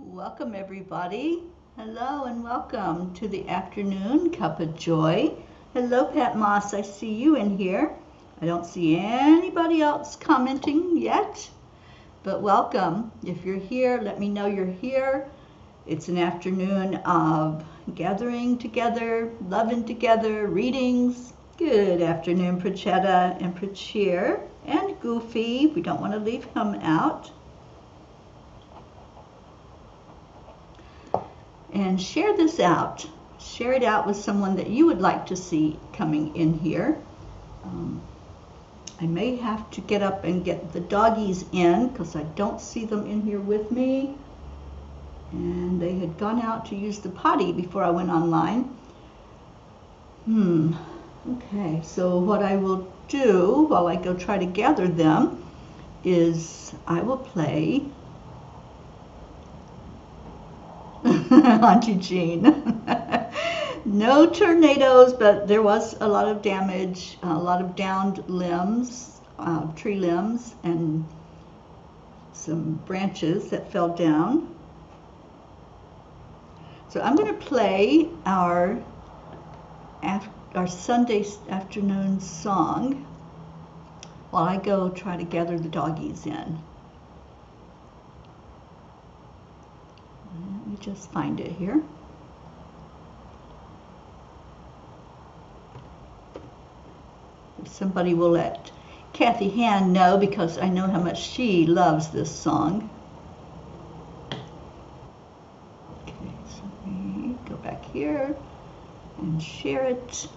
Welcome everybody. Hello and welcome to the afternoon cup of joy. Hello Pat Moss, I see you in here. I don't see anybody else commenting yet, but welcome. If you're here, let me know you're here. It's an afternoon of gathering together, loving together, readings. Good afternoon, Prachetta and Prachir and Goofy. We don't want to leave him out. And share this out. Share it out with someone that you would like to see coming in here. I may have to get up and get the doggies in because I don't see them in here with me. And they had gone out to use the potty before I went online. Okay, so what I will do while I go try to gather them is I will play Auntie Jean. No tornadoes, but there was a lot of damage, a lot of downed limbs, tree limbs, and some branches that fell down. So I'm going to play our Sunday afternoon song while I go try to gather the doggies in. Let me just find it here. If somebody will let Kathy Han know, because I know how much she loves this song. Okay, so let me go back here and share it.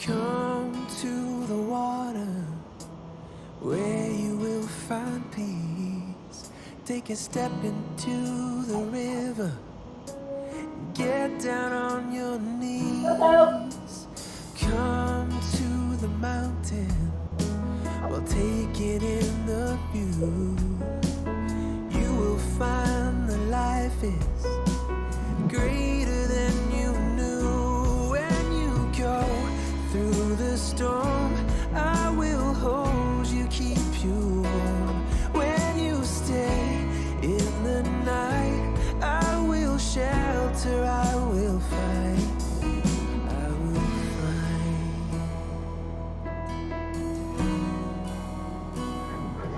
Come to the water where you will find peace. Take a step into the river. Get down on your knees. Come to the mountain. Well, take it in the view. You will find that life is greater than you knew. When you go through the storm, I will hold you, keep you warm. When you stay in the night, I will shelter, I will fight, I will fight.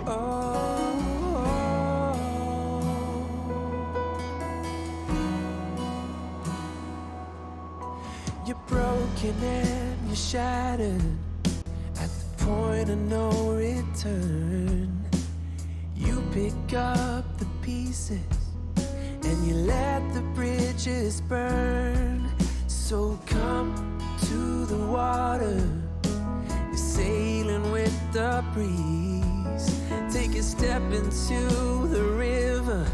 Oh, you're broken and you're shattered at the point of no return. You pick up the pieces and you let the bridges burn. So come to the water, you're sailing with the breeze. Take a step into the river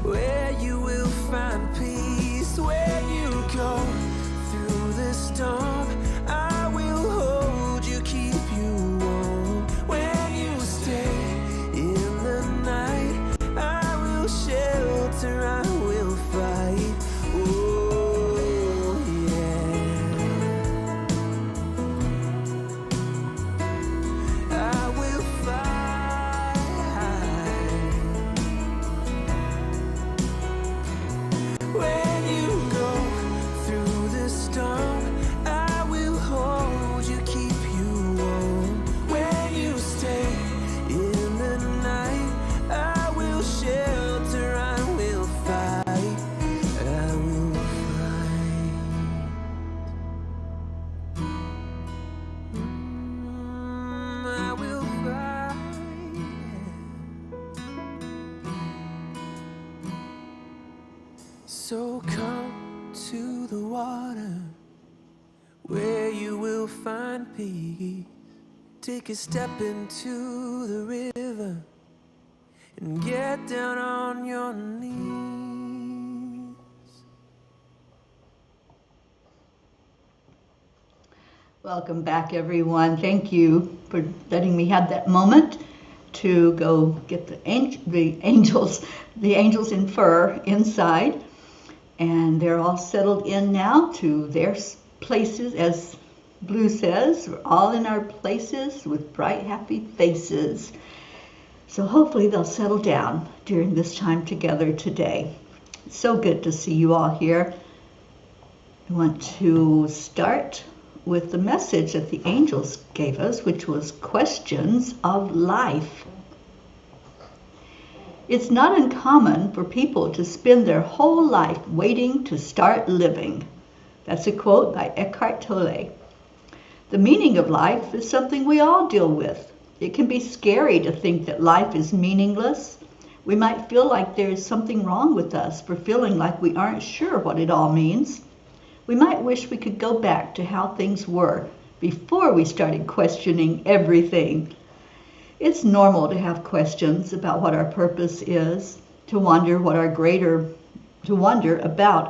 where you will find peace. When you go through the storm, I will hold you, keep you warm. When you stay in the night, I will shelter, I will fight. Oh yeah, I will fight. When you go through the storm, I will hold you, keep you warm. When you stay in the night, I will shelter, I will fight, I will fight. I will fight. So come to the water where you will find peace. Take a step into the river and get down on your knees. Welcome back, everyone. Thank you for letting me have that moment to go get the angels in fur inside. And they're all settled in now to their places, as Blue says. We're all in our places with bright, happy faces. So hopefully they'll settle down during this time together today. It's so good to see you all here. I want to start with the message that the angels gave us, which was questions of life. It's not uncommon for people to spend their whole life waiting to start living. That's a quote by Eckhart Tolle. The meaning of life is something we all deal with. It can be scary to think that life is meaningless. We might feel like there's something wrong with us for feeling like we aren't sure what it all means. We might wish we could go back to how things were before we started questioning everything. It's normal to have questions about what our purpose is, to wonder about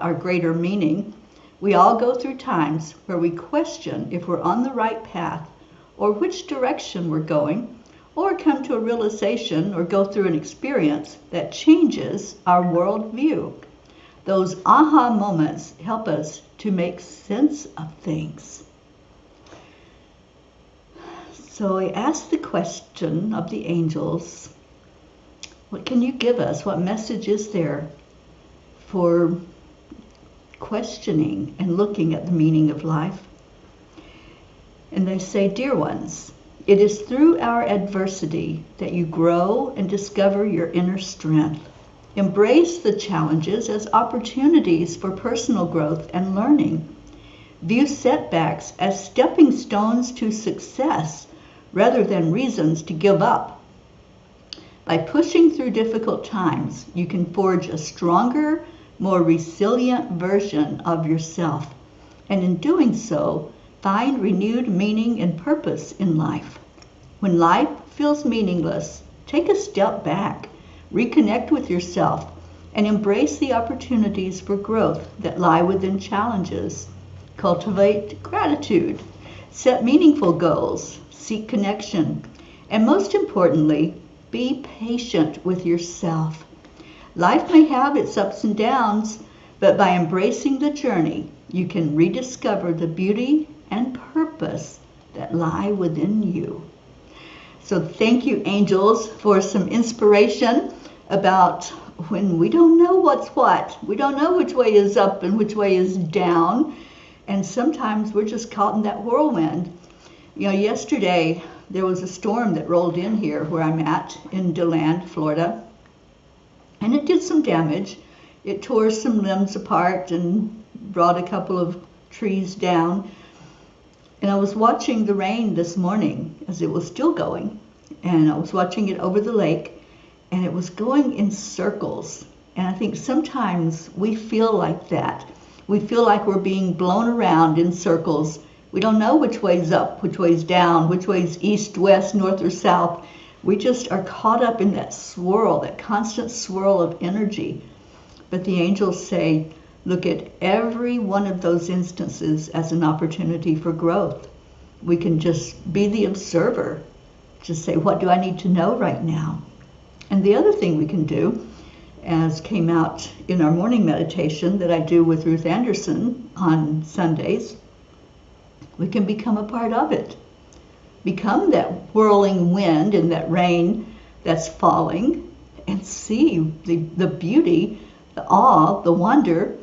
our greater meaning. We all go through times where we question if we're on the right path, or which direction we're going, or come to a realization or go through an experience that changes our worldview. Those aha moments help us to make sense of things. So I asked the question of the angels, what can you give us? What message is there for questioning and looking at the meaning of life? And they say, dear ones, it is through our adversity that you grow and discover your inner strength. Embrace the challenges as opportunities for personal growth and learning. View setbacks as stepping stones to success rather than reasons to give up. By pushing through difficult times, you can forge a stronger, more resilient version of yourself, and in doing so, find renewed meaning and purpose in life. When life feels meaningless, take a step back, reconnect with yourself, and embrace the opportunities for growth that lie within challenges. Cultivate gratitude, set meaningful goals, seek connection, and most importantly, be patient with yourself. Life may have its ups and downs, but by embracing the journey, you can rediscover the beauty and purpose that lie within you. So thank you, angels, for some inspiration about when we don't know what's what. We don't know which way is up and which way is down. And sometimes we're just caught in that whirlwind. You know, yesterday there was a storm that rolled in here where I'm at in DeLand, Florida. And it did some damage. It tore some limbs apart and brought a couple of trees down. And I was watching the rain this morning as it was still going. And I was watching it over the lake, and it was going in circles. And I think sometimes we feel like that. We feel like we're being blown around in circles. We don't know which way's up, which way's down, which way's east, west, north, or south. We just are caught up in that swirl, that constant swirl of energy. But the angels say, look at every one of those instances as an opportunity for growth. We can just be the observer, just say, what do I need to know right now? And the other thing we can do, as came out in our morning meditation that I do with Ruth Anderson on Sundays, we can become a part of it. Become that whirling wind and that rain that's falling, and see the beauty, the awe, the wonder,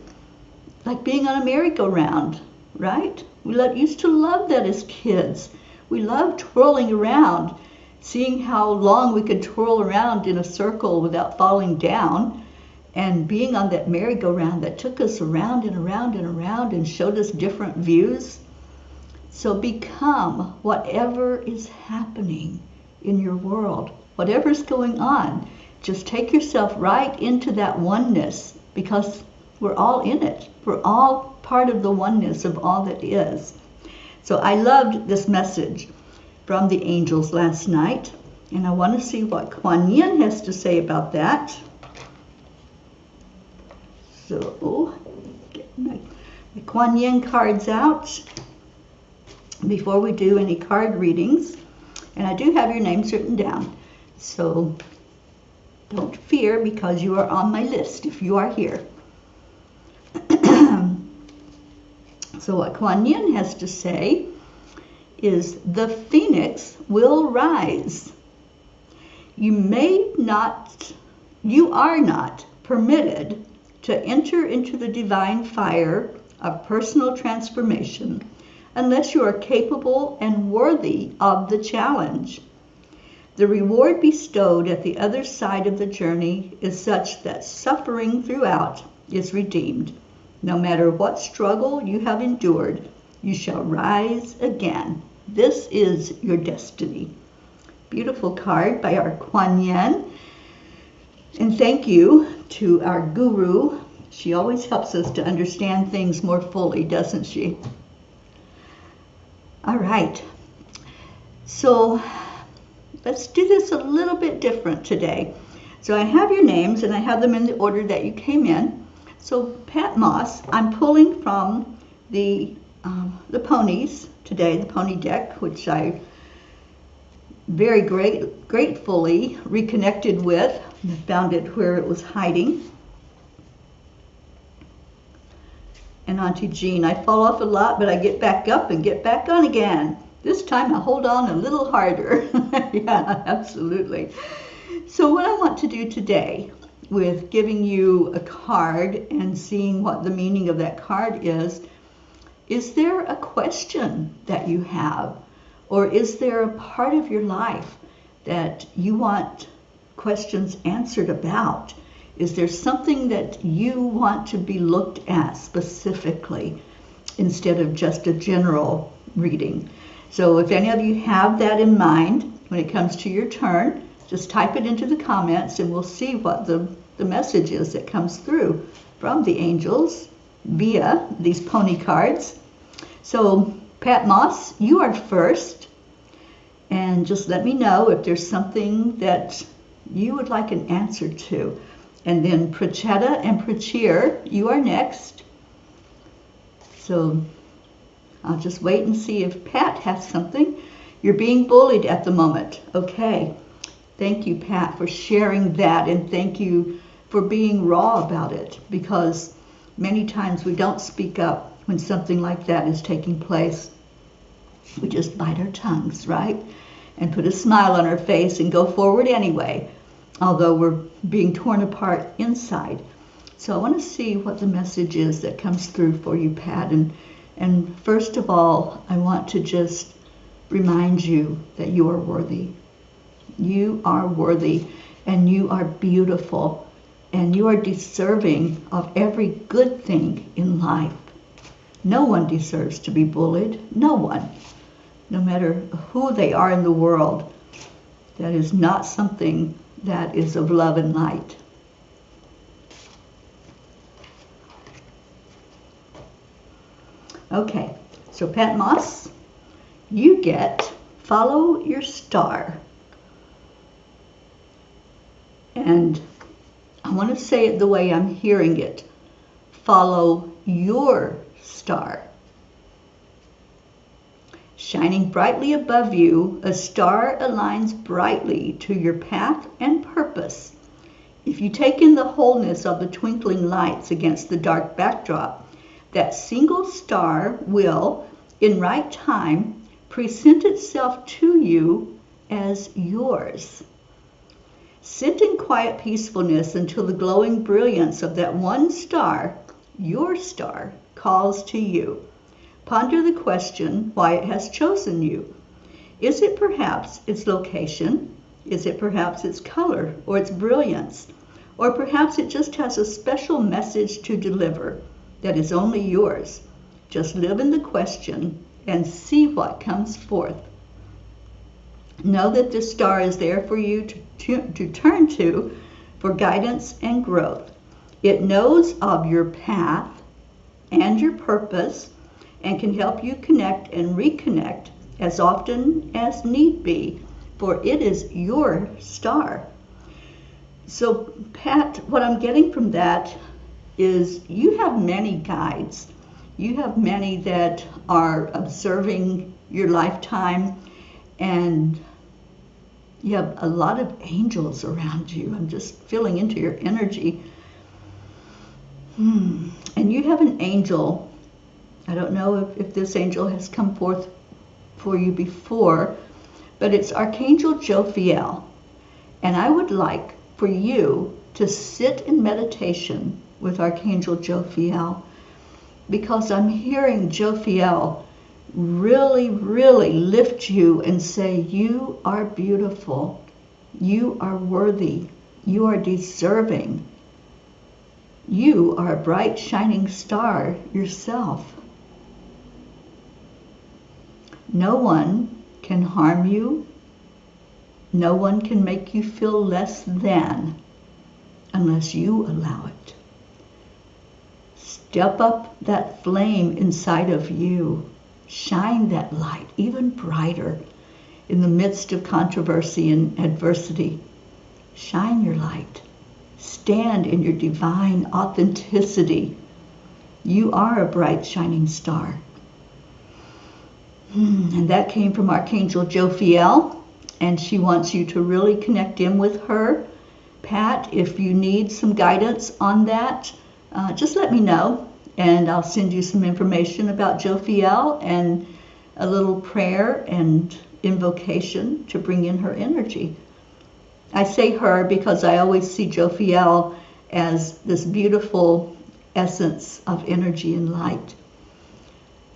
like being on a merry-go-round, right? We used to love that as kids. We loved twirling around, seeing how long we could twirl around in a circle without falling down, and being on that merry-go-round that took us around and around and around and showed us different views. So become whatever is happening in your world, whatever's going on. Just take yourself right into that oneness, because we're all in it. We're all part of the oneness of all that is. So I loved this message from the angels last night, and I want to see what Kuan Yin has to say about that. So, get my Kuan Yin cards out. before we do any card readings, and I do have your names written down, so don't fear because you are on my list if you are here. So what Kuan Yin has to say is, the phoenix will rise. You are not permitted to enter into the divine fire of personal transformation unless you are capable and worthy of the challenge. The reward bestowed at the other side of the journey is such that suffering throughout is redeemed. No matter what struggle you have endured, you shall rise again. This is your destiny. Beautiful card by our Kuan Yin. And thank you to our guru. She always helps us to understand things more fully, doesn't she? All right. So let's do this a little bit different today. So I have your names, and I have them in the order that you came in. So Pat Moss, I'm pulling from the ponies today, the pony deck, which I very gratefully reconnected with. I found it where it was hiding. And Auntie Jean, I fall off a lot, but I get back up and get back on again. This time I hold on a little harder. Yeah, absolutely. So what I want to do today with giving you a card and seeing what the meaning of that card is there a question that you have? Or is there a part of your life that you want questions answered about? Is there something that you want to be looked at specifically instead of just a general reading? So if any of you have that in mind when it comes to your turn, just type it into the comments and we'll see what the message is that comes through from the angels via these pony cards. So Pat Moss, you are first, and just let me know if there's something that you would like an answer to. And then Prachetta and Prachir, you are next. So I'll just wait and see if Pat has something. You're being bullied at the moment. Okay. Thank you, Pat, for sharing that, and thank you for being raw about it, because many times we don't speak up when something like that is taking place. We just bite our tongues, right? And put a smile on our face and go forward anyway, although we're being torn apart inside. So I want to see what the message is that comes through for you, Pat. And first of all, I want to just remind you that you are worthy. You are worthy, and you are beautiful, and you are deserving of every good thing in life. No one deserves to be bullied. No one. No matter who they are in the world. That is not something that is of love and light. Okay, so Pat Moss, you get follow your star. And I want to say it the way I'm hearing it. Follow your star. Shining brightly above you, a star aligns brightly to your path and purpose. If you take in the wholeness of the twinkling lights against the dark backdrop, that single star will, in right time, present itself to you as yours. Sit in quiet peacefulness until the glowing brilliance of that one star, your star, calls to you. Ponder the question why it has chosen you. Is it perhaps its location? Is it perhaps its color or its brilliance? Or perhaps it just has a special message to deliver that is only yours. Just live in the question and see what comes forth. Know that this star is there for you to turn to for guidance and growth. It knows of your path and your purpose and can help you connect and reconnect as often as need be, for it is your star. So, Pat, what I'm getting from that is you have many guides. You have many that are observing your lifetime, and you have a lot of angels around you. I'm just feeling into your energy. And you have an angel. I don't know if this angel has come forth for you before, but it's Archangel Jophiel. And I would like for you to sit in meditation with Archangel Jophiel, because I'm hearing Jophiel really, really lift you and say, you are beautiful, you are worthy, you are deserving, you are a bright shining star yourself. No one can harm you, no one can make you feel less than unless you allow it. Step up that flame inside of you. Shine that light even brighter in the midst of controversy and adversity. Shine your light. Stand in your divine authenticity. You are a bright shining star. And that came from Archangel Jophiel, and she wants you to really connect in with her. Pat, if you need some guidance on that, just let me know, and I'll send you some information about Jophiel and a little prayer and invocation to bring in her energy. I say her because I always see Jophiel as this beautiful essence of energy and light.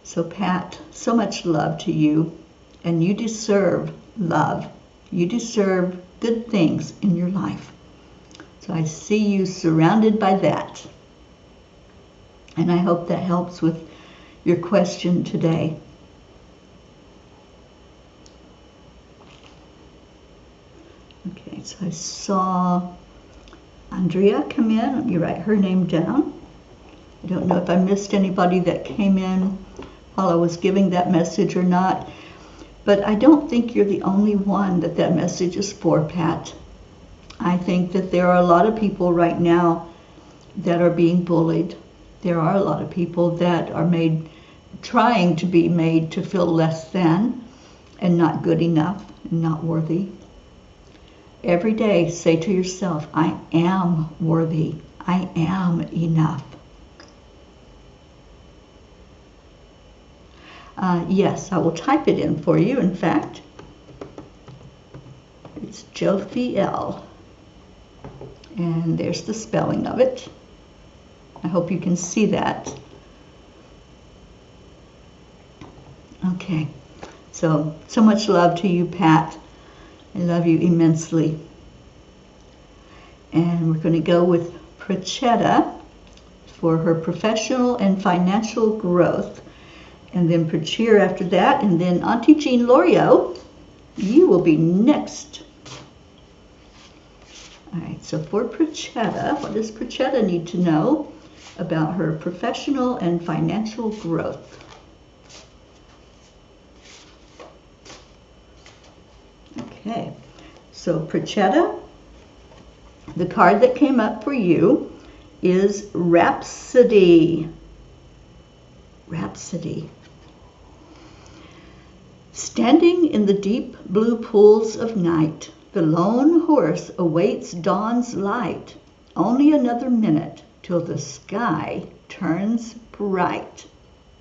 So Pat, so much love to you, and you deserve love. You deserve good things in your life. So I see you surrounded by that. And I hope that helps with your question today. Okay, so I saw Andrea come in. Let me write her name down. I don't know if I missed anybody that came in while I was giving that message or not. But I don't think you're the only one that that message is for, Pat. I think that there are a lot of people right now that are being bullied. There are a lot of people that are trying to be made to feel less than and not good enough and not worthy. Every day say to yourself, I am worthy. I am enough. Yes, I will type it in for you, in fact. It's Jophiel. And there's the spelling of it. I hope you can see that. Okay, so much love to you, Pat. I love you immensely. And we're going to go with Prachetta for her professional and financial growth. And then Prachir after that. And then Auntie Jean Lorio, you will be next. All right, so for Prachetta, what does Prachetta need to know about her professional and financial growth? Okay, so Prachetta, the card that came up for you is Rhapsody. Rhapsody. Standing in the deep blue pools of night, the lone horse awaits dawn's light. Only another minute till the sky turns bright.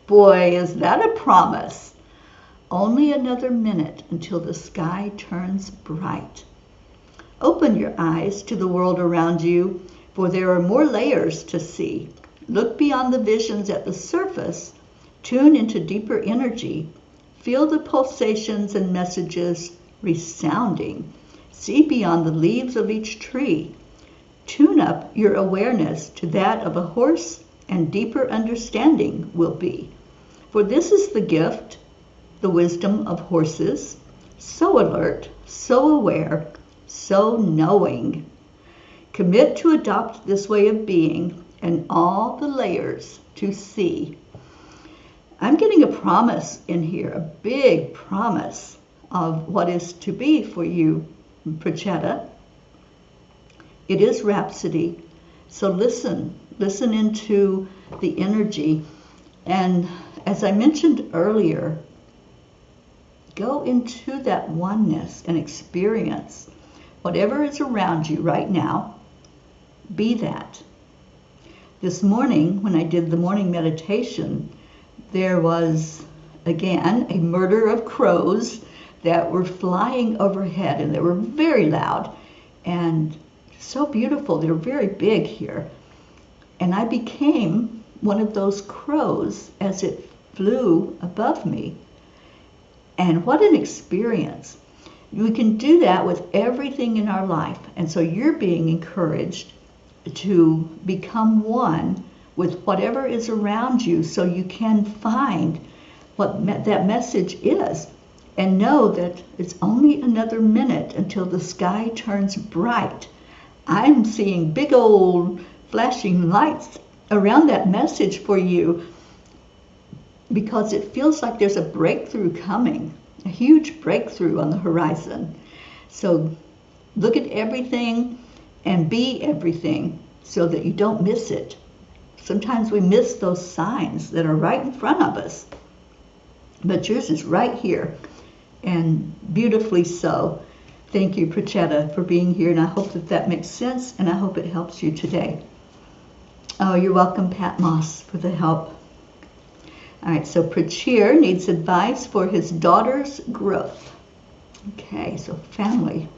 Boy, is that a promise. Only another minute until the sky turns bright. Open your eyes to the world around you, for there are more layers to see. Look beyond the visions at the surface. Tune into deeper energy. Feel the pulsations and messages resounding. See beyond the leaves of each tree. Tune up your awareness to that of a horse, and deeper understanding will be. For this is the gift, the wisdom of horses, so alert, so aware, so knowing. Commit to adopt this way of being and all the layers to see. I'm getting a promise in here, a big promise of what is to be for you, Prachetta. It is Rhapsody. So listen into the energy And as I mentioned earlier, go into that oneness and experience whatever is around you right now. Be that. This morning, when I did the morning meditation, there was, again, a murder of crows that were flying overhead, and they were very loud and so beautiful. They were very big here. And I became one of those crows as it flew above me. And what an experience. We can do that with everything in our life. And so you're being encouraged to become one with whatever is around you, so you can find what that message is, and know that it's only another minute until the sky turns bright. I'm seeing big old flashing lights around that message for you, because it feels like there's a breakthrough coming, a huge breakthrough on the horizon. So look at everything and be everything so that you don't miss it. Sometimes we miss those signs that are right in front of us, but yours is right here, and beautifully so. Thank you, Prachetta, for being here, and I hope that that makes sense, and I hope it helps you today. Oh, you're welcome, Pat Moss, for the help. All right, so Prachir needs advice for his daughter's growth. Okay, so family.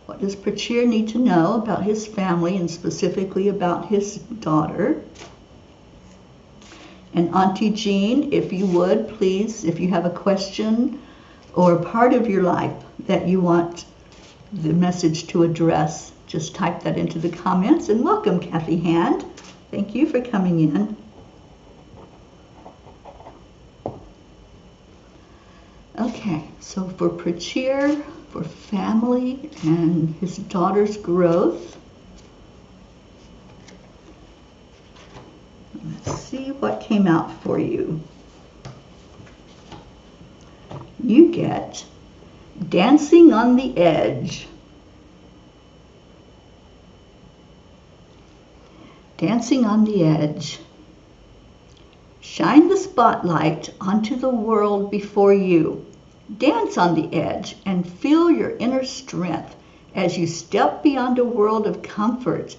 What does Prachir need to know about his family, and specifically about his daughter? And Auntie Jean, if you would, please, if you have a question or a part of your life that you want the message to address, just type that into the comments. And welcome, Kathy Hand. Thank you for coming in. Okay, so for Prachir, for family and his daughter's growth, let's see what came out for you. You get dancing on the edge. Dancing on the edge. Shine the spotlight onto the world before you. Dance on the edge and feel your inner strength as you step beyond a world of comfort.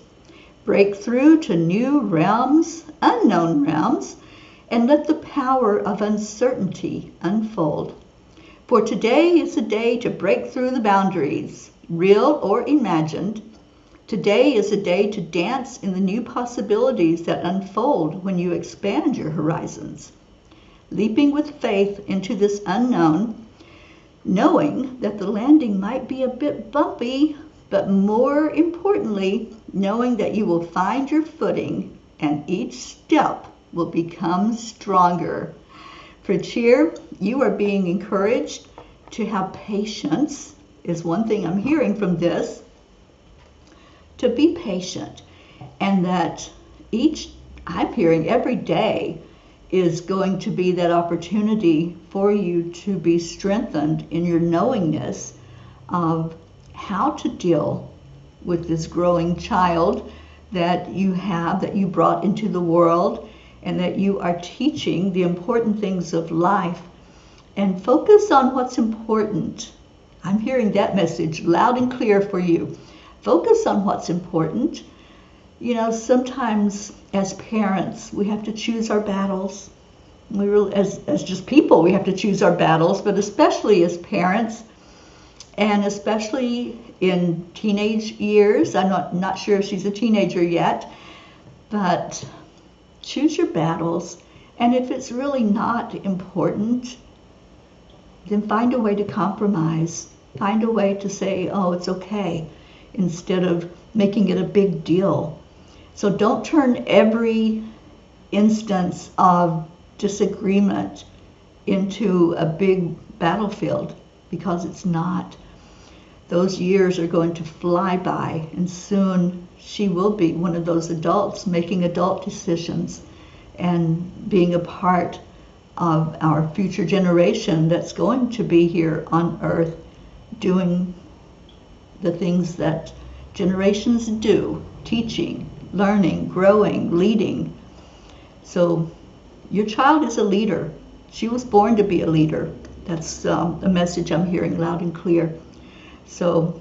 Break through to new realms, unknown realms, and let the power of uncertainty unfold. For today is a day to break through the boundaries, real or imagined. Today is a day to dance in the new possibilities that unfold when you expand your horizons. Leaping with faith into this unknown, knowing that the landing might be a bit bumpy, but more importantly, knowing that you will find your footing and each step will become stronger. Prachir, you are being encouraged to have patience, is one thing I'm hearing from this. To be patient, and that I'm hearing every day is going to be that opportunity for you to be strengthened in your knowingness of how to deal with this growing child that you have, that you brought into the world, and that you are teaching the important things of life. And focus on what's important. I'm hearing that message loud and clear for you. Focus on what's important. You know, sometimes as parents, we have to choose our battles. As just people, we have to choose our battles, but especially as parents, and especially in teenage years. I'm not sure if she's a teenager yet, but choose your battles. And if it's really not important, then find a way to compromise. Find a way to say, oh, it's okay, instead of making it a big deal. So don't turn every instance of disagreement into a big battlefield, because it's not. Those years are going to fly by, and soon she will be one of those adults making adult decisions and being a part of our future generation that's going to be here on earth doing the things that generations do, teaching, learning, growing, leading. So Your child is a leader. She was born to be a leader. That's a message I'm hearing loud and clear. So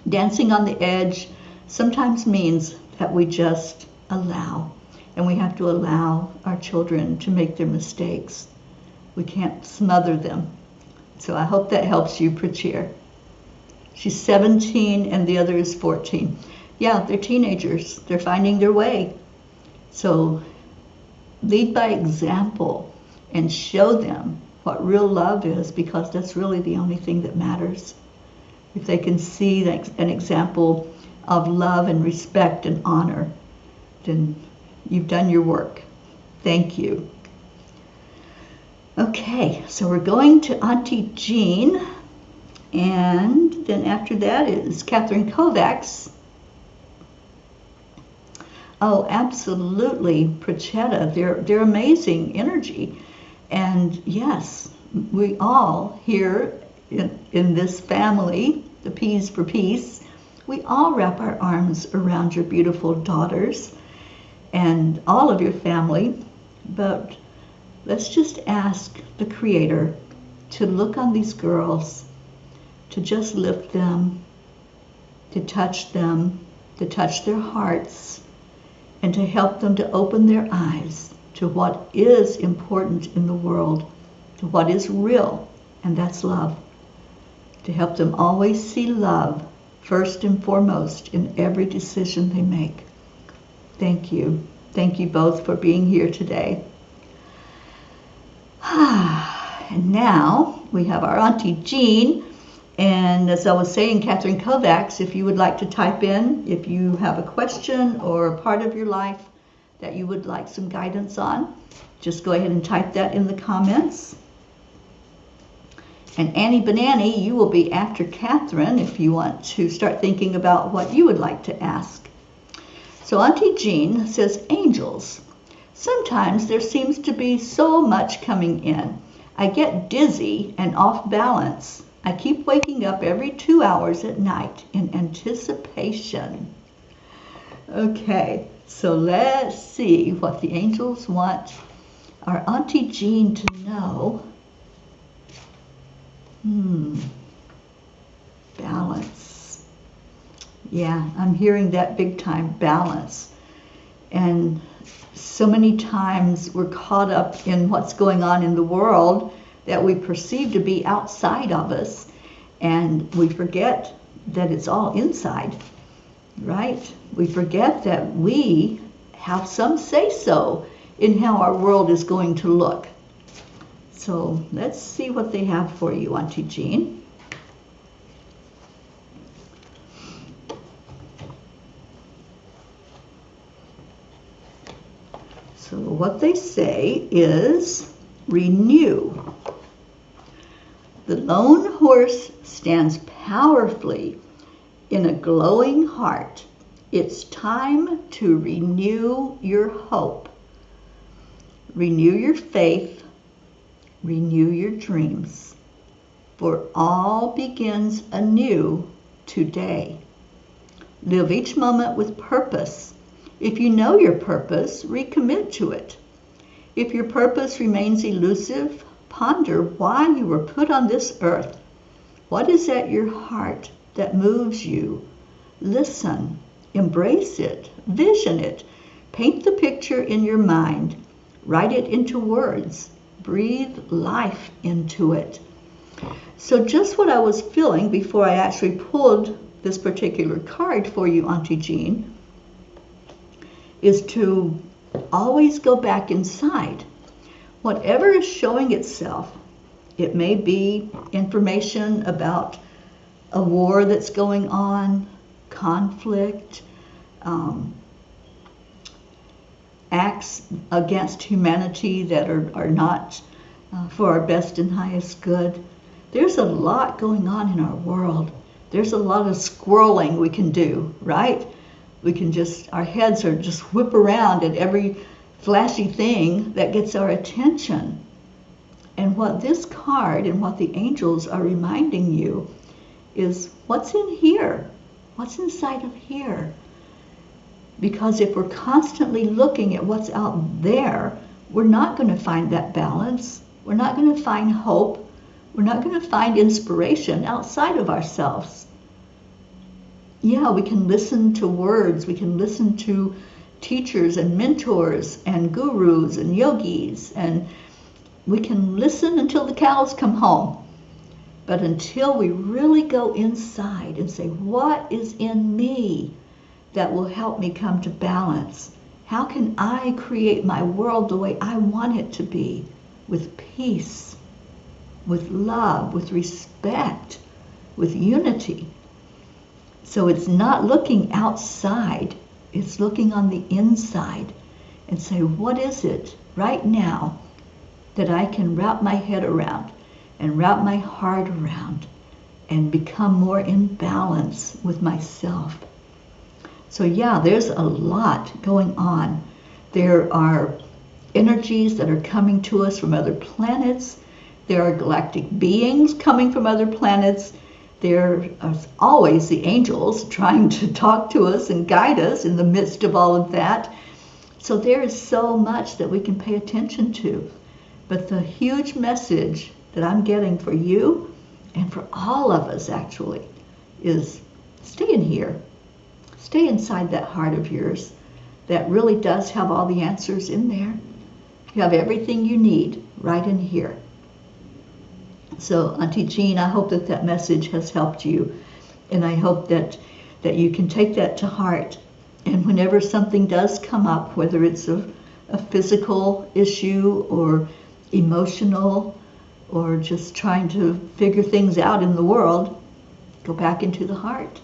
dancing on the edge sometimes means that we just allow. And we have to allow our children to make their mistakes. We can't smother them. So I hope that helps you, Prachir. She's 17 and the other is 14. Yeah, they're teenagers. They're finding their way. So lead by example and show them what real love is, because that's really the only thing that matters. If they can see an example of love and respect and honor, then you've done your work. Thank you. Okay, so we're going to Auntie Jean, and then after that is Catherine Kovacs. Oh, absolutely, Prachetta. They're amazing energy. And yes, we all here in this family, the P's for Peace, we all wrap our arms around your beautiful daughters and all of your family. But let's just ask the Creator to look on these girls, to just lift them, to touch their hearts, and to help them to open their eyes to what is important in the world, to what is real, and that's love. To help them always see love first and foremost in every decision they make. Thank you. Thank you both for being here today. And now we have our Auntie Jean. And as I was saying, Catherine Kovacs, if you would like to type in, if you have a question or a part of your life that you would like some guidance on, just go ahead and type that in the comments. And Annie Banani, you will be after Catherine if you want to start thinking about what you would like to ask. So Auntie Jean says, angels. Sometimes there seems to be so much coming in. I get dizzy and off balance. I keep waking up every 2 hours at night in anticipation. Okay, so let's see what the angels want our Auntie Jean to know. Balance. Yeah, I'm hearing that big time, balance. And so many times we're caught up in what's going on in the world that we perceive to be outside of us, and we forget that it's all inside, right? We forget that we have some say-so in how our world is going to look. So let's see what they have for you, Auntie Jean. So what they say is renew. The lone horse stands powerfully in a glowing heart. It's time to renew your hope. Renew your faith. Renew your dreams. For all begins anew today. Live each moment with purpose. If you know your purpose, recommit to it. If your purpose remains elusive, ponder why you were put on this earth. What is at your heart that moves you? Listen, embrace it, vision it, paint the picture in your mind, write it into words, breathe life into it. So just what I was feeling before I actually pulled this particular card for you, Auntie Jean, is to always go back inside. Whatever is showing itself, it may be information about a war that's going on, conflict, acts against humanity that are not for our best and highest good. There's a lot going on in our world. There's a lot of squirreling we can do, right? We can just, our heads are just whip around at every flashy thing that gets our attention. And what this card and what the angels are reminding you is what's in here? What's inside of here? Because if we're constantly looking at what's out there, we're not going to find that balance. We're not going to find hope. We're not going to find inspiration outside of ourselves. Yeah, we can listen to words. We can listen to teachers and mentors and gurus and yogis, and we can listen until the cows come home. But until we really go inside and say, what is in me that will help me come to balance? How can I create my world the way I want it to be? With peace, with love, with respect, with unity. So it's not looking outside, it's looking on the inside and say, what is it right now that I can wrap my head around and wrap my heart around and become more in balance with myself? So yeah, there's a lot going on. There are energies that are coming to us from other planets. There are galactic beings coming from other planets. There are always the angels trying to talk to us and guide us in the midst of all of that. So there is so much that we can pay attention to. But the huge message that I'm getting for you and for all of us actually is stay in here. Stay inside that heart of yours that really does have all the answers in there. You have everything you need right in here. So Auntie Jean, I hope that that message has helped you, and I hope that you can take that to heart. And whenever something does come up, whether it's a physical issue or emotional or just trying to figure things out in the world, go back into the heart.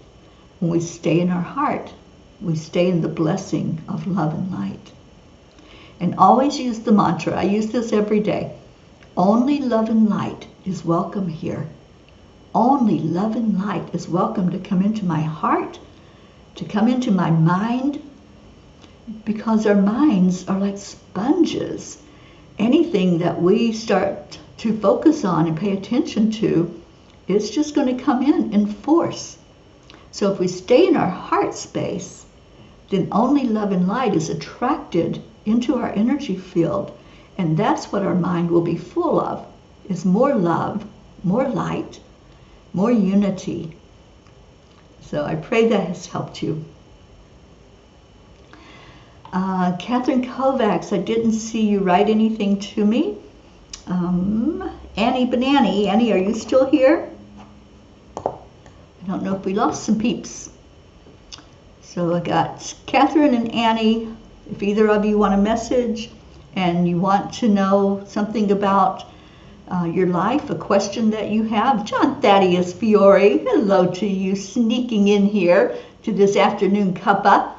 When we stay in our heart, we stay in the blessing of love and light. And always use the mantra. I use this every day. Only love and light is welcome here. Only love and light is welcome to come into my heart, to come into my mind, because our minds are like sponges. Anything that we start to focus on and pay attention to, it's just going to come in force. So if we stay in our heart space, then only love and light is attracted into our energy field. And that's what our mind will be full of, is more love, more light, more unity. So I pray that has helped you. Catherine Kovacs, I didn't see you write anything to me. Annie Banani, Annie, are you still here? I don't know if we lost some peeps. So I got Catherine and Annie. If either of you want a message and you want to know something about your life, a question that you have, John Thaddeus Fiore, hello to you, sneaking in here to this afternoon cuppa.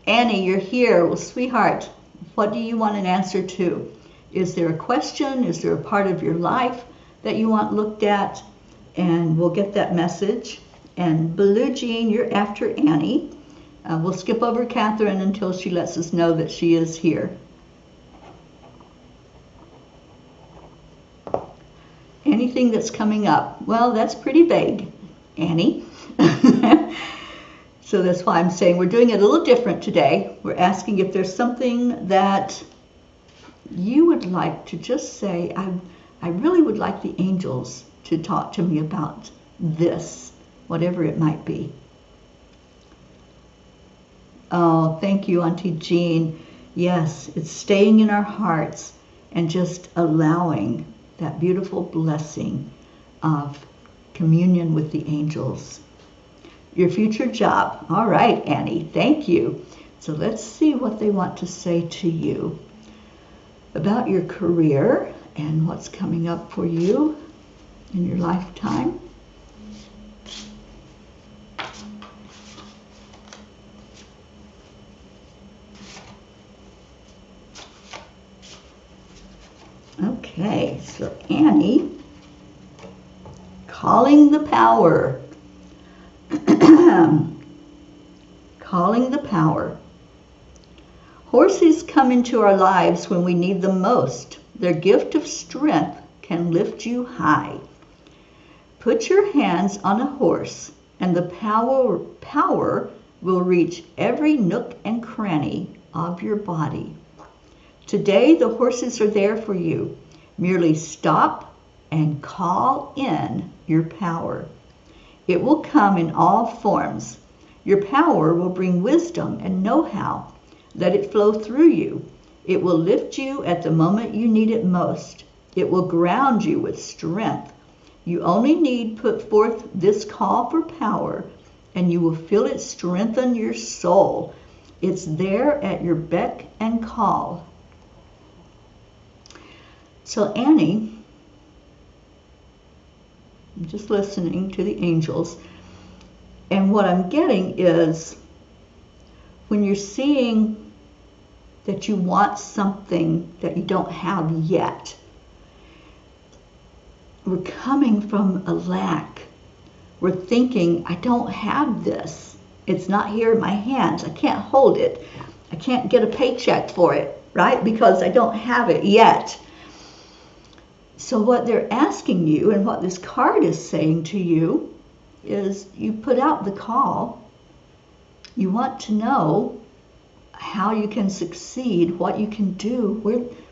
Annie, you're here. Well, sweetheart, what do you want an answer to? Is there a question? Is there a part of your life that you want looked at? And we'll get that message. And Blue Jean, you're after Annie. We'll skip over Catherine until she lets us know that she is here. Anything that's coming up? Well, that's pretty vague, Annie. So that's why I'm saying we're doing it a little different today. We're asking if there's something that you would like to just say, I really would like the angels to talk to me about this, whatever it might be. Oh, thank you, Auntie Jean. Yes, it's staying in our hearts and just allowing that beautiful blessing of communion with the angels. Your future job. All right, Annie, thank you. So let's see what they want to say to you about your career and what's coming up for you in your lifetime. Okay, so Annie, calling the power. Calling the power. Horses come into our lives when we need them most. Their gift of strength can lift you high. Put your hands on a horse, and the power will reach every nook and cranny of your body. Today, the horses are there for you. Merely stop and call in your power. It will come in all forms. Your power will bring wisdom and know-how. Let it flow through you. It will lift you at the moment you need it most. It will ground you with strength. You only need put forth this call for power, and you will feel it strengthen your soul. It's there at your beck and call. So Annie, I'm just listening to the angels, and what I'm getting is when you're seeing that you want something that you don't have yet, we're coming from a lack. We're thinking, I don't have this. It's not here in my hands. I can't hold it. I can't get a paycheck for it, right? Because I don't have it yet. So what they're asking you, and what this card is saying to you, is you put out the call. You want to know how you can succeed, what you can do.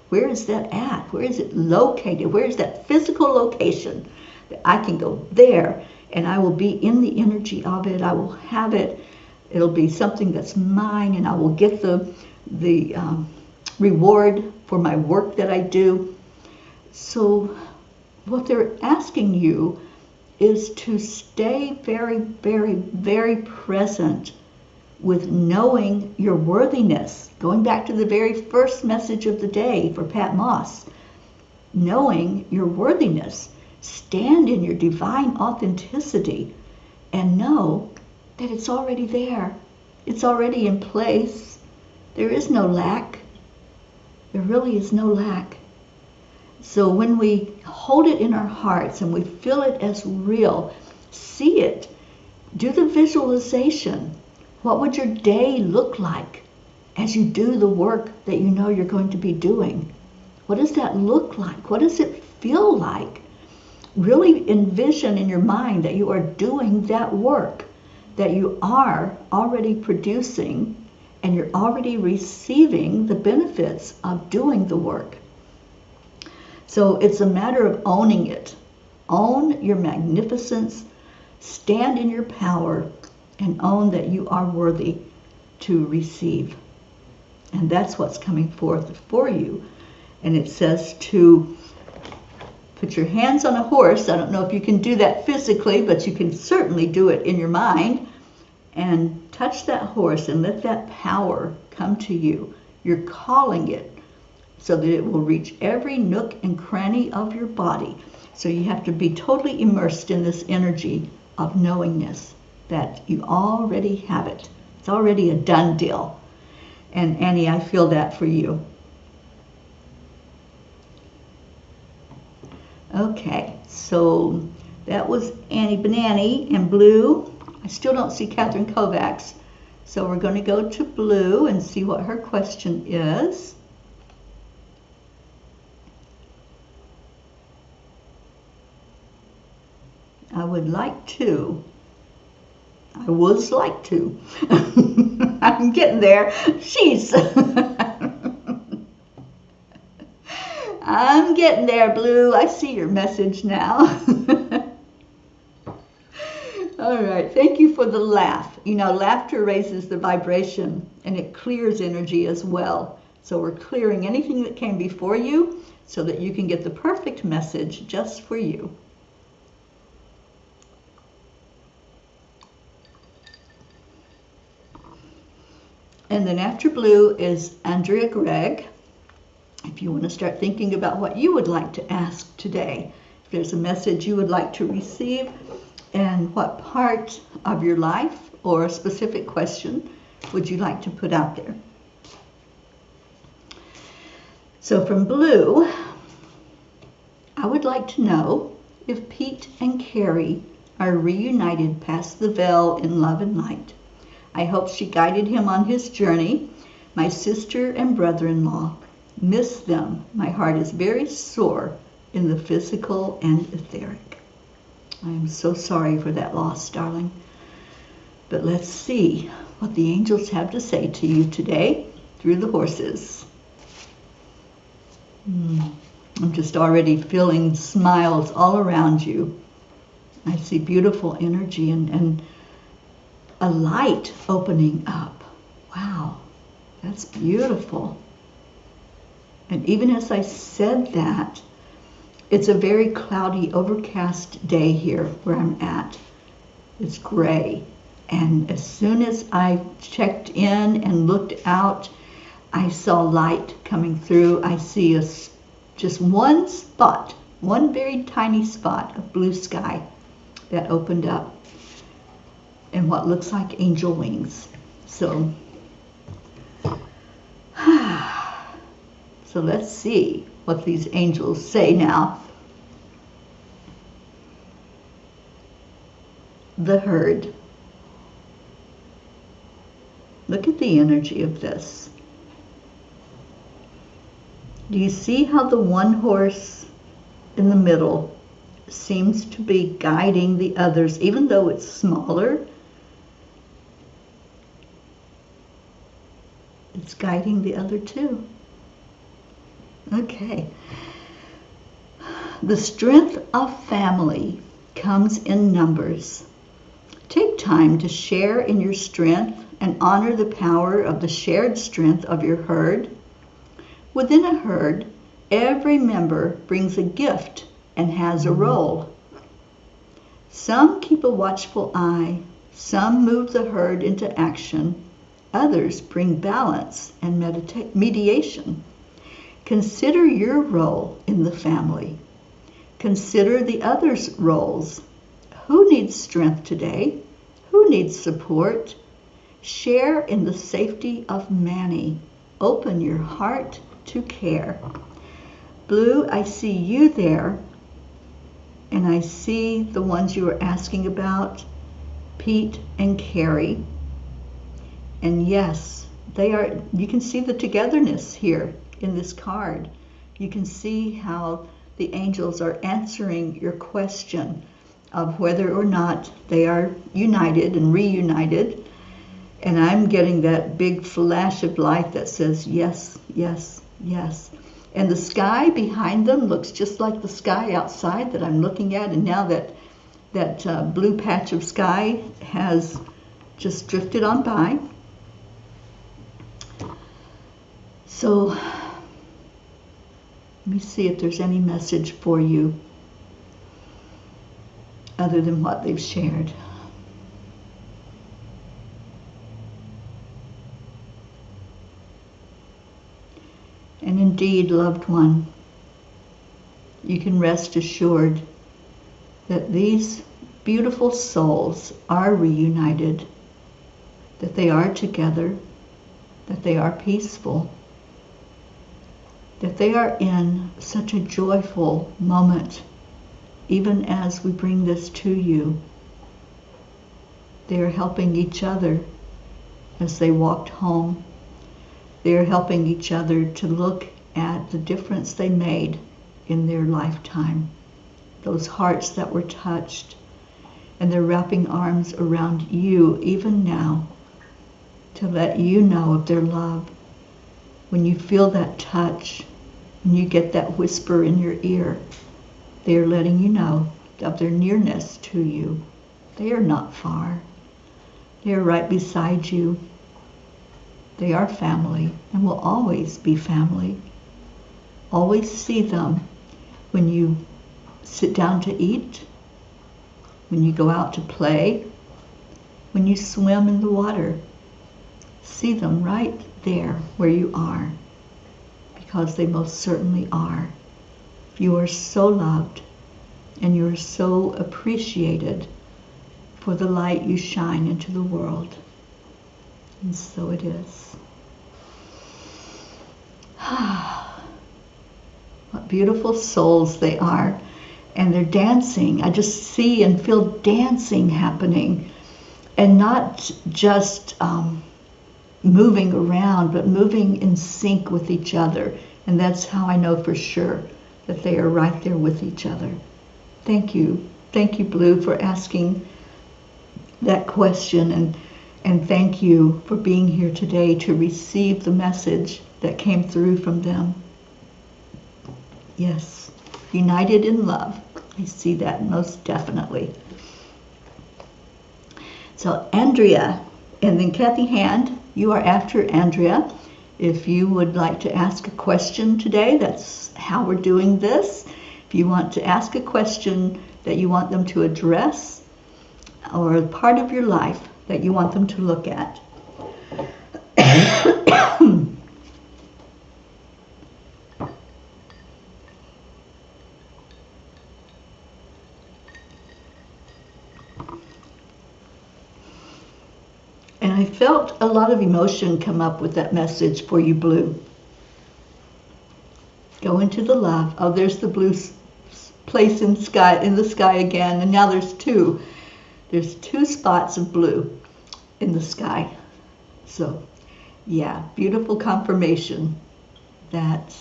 Where is that at? Where is it located? Where is that physical location that I can go there and I will be in the energy of it. I will have it. It'll be something that's mine, and I will get the reward for my work that I do. So what they're asking you is to stay very, very, very present with knowing your worthiness. Going back to the very first message of the day for Pat Moss, knowing your worthiness. Stand in your divine authenticity and know that it's already there. It's already in place. There is no lack. There really is no lack. So when we hold it in our hearts and we feel it as real, see it, do the visualization. What would your day look like as you do the work that you know you're going to be doing? What does that look like? What does it feel like? Really envision in your mind that you are doing that work, that you are already producing, and you're already receiving the benefits of doing the work. So it's a matter of owning it. Own your magnificence, stand in your power, and own that you are worthy to receive. And that's what's coming forth for you. And it says to put your hands on a horse. I don't know if you can do that physically, but you can certainly do it in your mind. And touch that horse and let that power come to you. You're calling it so that it will reach every nook and cranny of your body. So you have to be totally immersed in this energy of knowingness that you already have it. It's already a done deal. And Annie, I feel that for you. Okay, so that was Annie Banani in blue. I still don't see Catherine Kovacs, so we're going to go to blue and see what her question is. I would like to. I would like to. I'm getting there. Jeez. I'm getting there, Blue. I see your message now. All right. Thank you for the laugh. You know, laughter raises the vibration and it clears energy as well. So we're clearing anything that came before you so that you can get the perfect message just for you. And then after blue is Andrea Gregg. If you want to start thinking about what you would like to ask today, if there's a message you would like to receive, and what part of your life or a specific question would you like to put out there? So from blue, I would like to know if Pete and Carrie are reunited past the veil in love and light. I hope she guided him on his journey. My sister and brother-in-law, miss them. My heart is very sore in the physical and etheric. I am so sorry for that loss, darling. But let's see what the angels have to say to you today through the horses. I'm just already feeling smiles all around you. I see beautiful energy and a light opening up. Wow, that's beautiful. And even as I said that, it's a very cloudy, overcast day here where I'm at. It's gray. And as soon as I checked in and looked out, I saw light coming through. I see just one spot, one very tiny spot of blue sky that opened up and what looks like angel wings. So let's see what these angels say now. The herd. Look at the energy of this. Do you see how the one horse in the middle seems to be guiding the others, even though it's smaller? It's guiding the other two. Okay. The strength of family comes in numbers. Take time to share in your strength and honor the power of the shared strength of your herd. Within a herd, every member brings a gift and has a role. Some keep a watchful eye, some move the herd into action, others bring balance and mediation. Consider your role in the family. Consider the others' roles. Who needs strength today? Who needs support? Share in the safety of many. Open your heart to care. Blue, I see you there, and I see the ones you were asking about, Pete and Carrie. And yes, you can see the togetherness here in this card. You can see how the angels are answering your question of whether or not they are united and reunited. And I'm getting that big flash of light that says yes, yes, yes. And the sky behind them looks just like the sky outside that I'm looking at. And now that blue patch of sky has just drifted on by. So let me see if there's any message for you other than what they've shared. And indeed, loved one, you can rest assured that these beautiful souls are reunited, that they are together, that they are peaceful, that they are in such a joyful moment, even as we bring this to you. They are helping each other as they walked home. They are helping each other to look at the difference they made in their lifetime, those hearts that were touched, and they're wrapping arms around you even now to let you know of their love. When you feel that touch, when you get that whisper in your ear, they are letting you know of their nearness to you. They are not far. They are right beside you. They are family and will always be family. Always see them when you sit down to eat, when you go out to play, when you swim in the water. See them right there where you are, because they most certainly are. You are so loved and you are so appreciated for the light you shine into the world. And so it is. What beautiful souls they are. And they're dancing. I just see and feel dancing happening. And not just moving around, but moving in sync with each other. And that's how I know for sure that they are right there with each other. Thank you. Thank you, Blue, for asking that question. And thank you for being here today to receive the message that came through from them. Yes, united in love. I see that most definitely. So Andrea, and then Kathy Hand, you are after Andrea. If you would like to ask a question today, that's how we're doing this. If you want to ask a question that you want them to address, or a part of your life that you want them to look at. And I felt a lot of emotion come up with that message for you, Blue. Go into the love. Oh, there's the blue place in the sky again, and now there's two. There's two spots of blue in the sky. So, yeah, beautiful confirmation that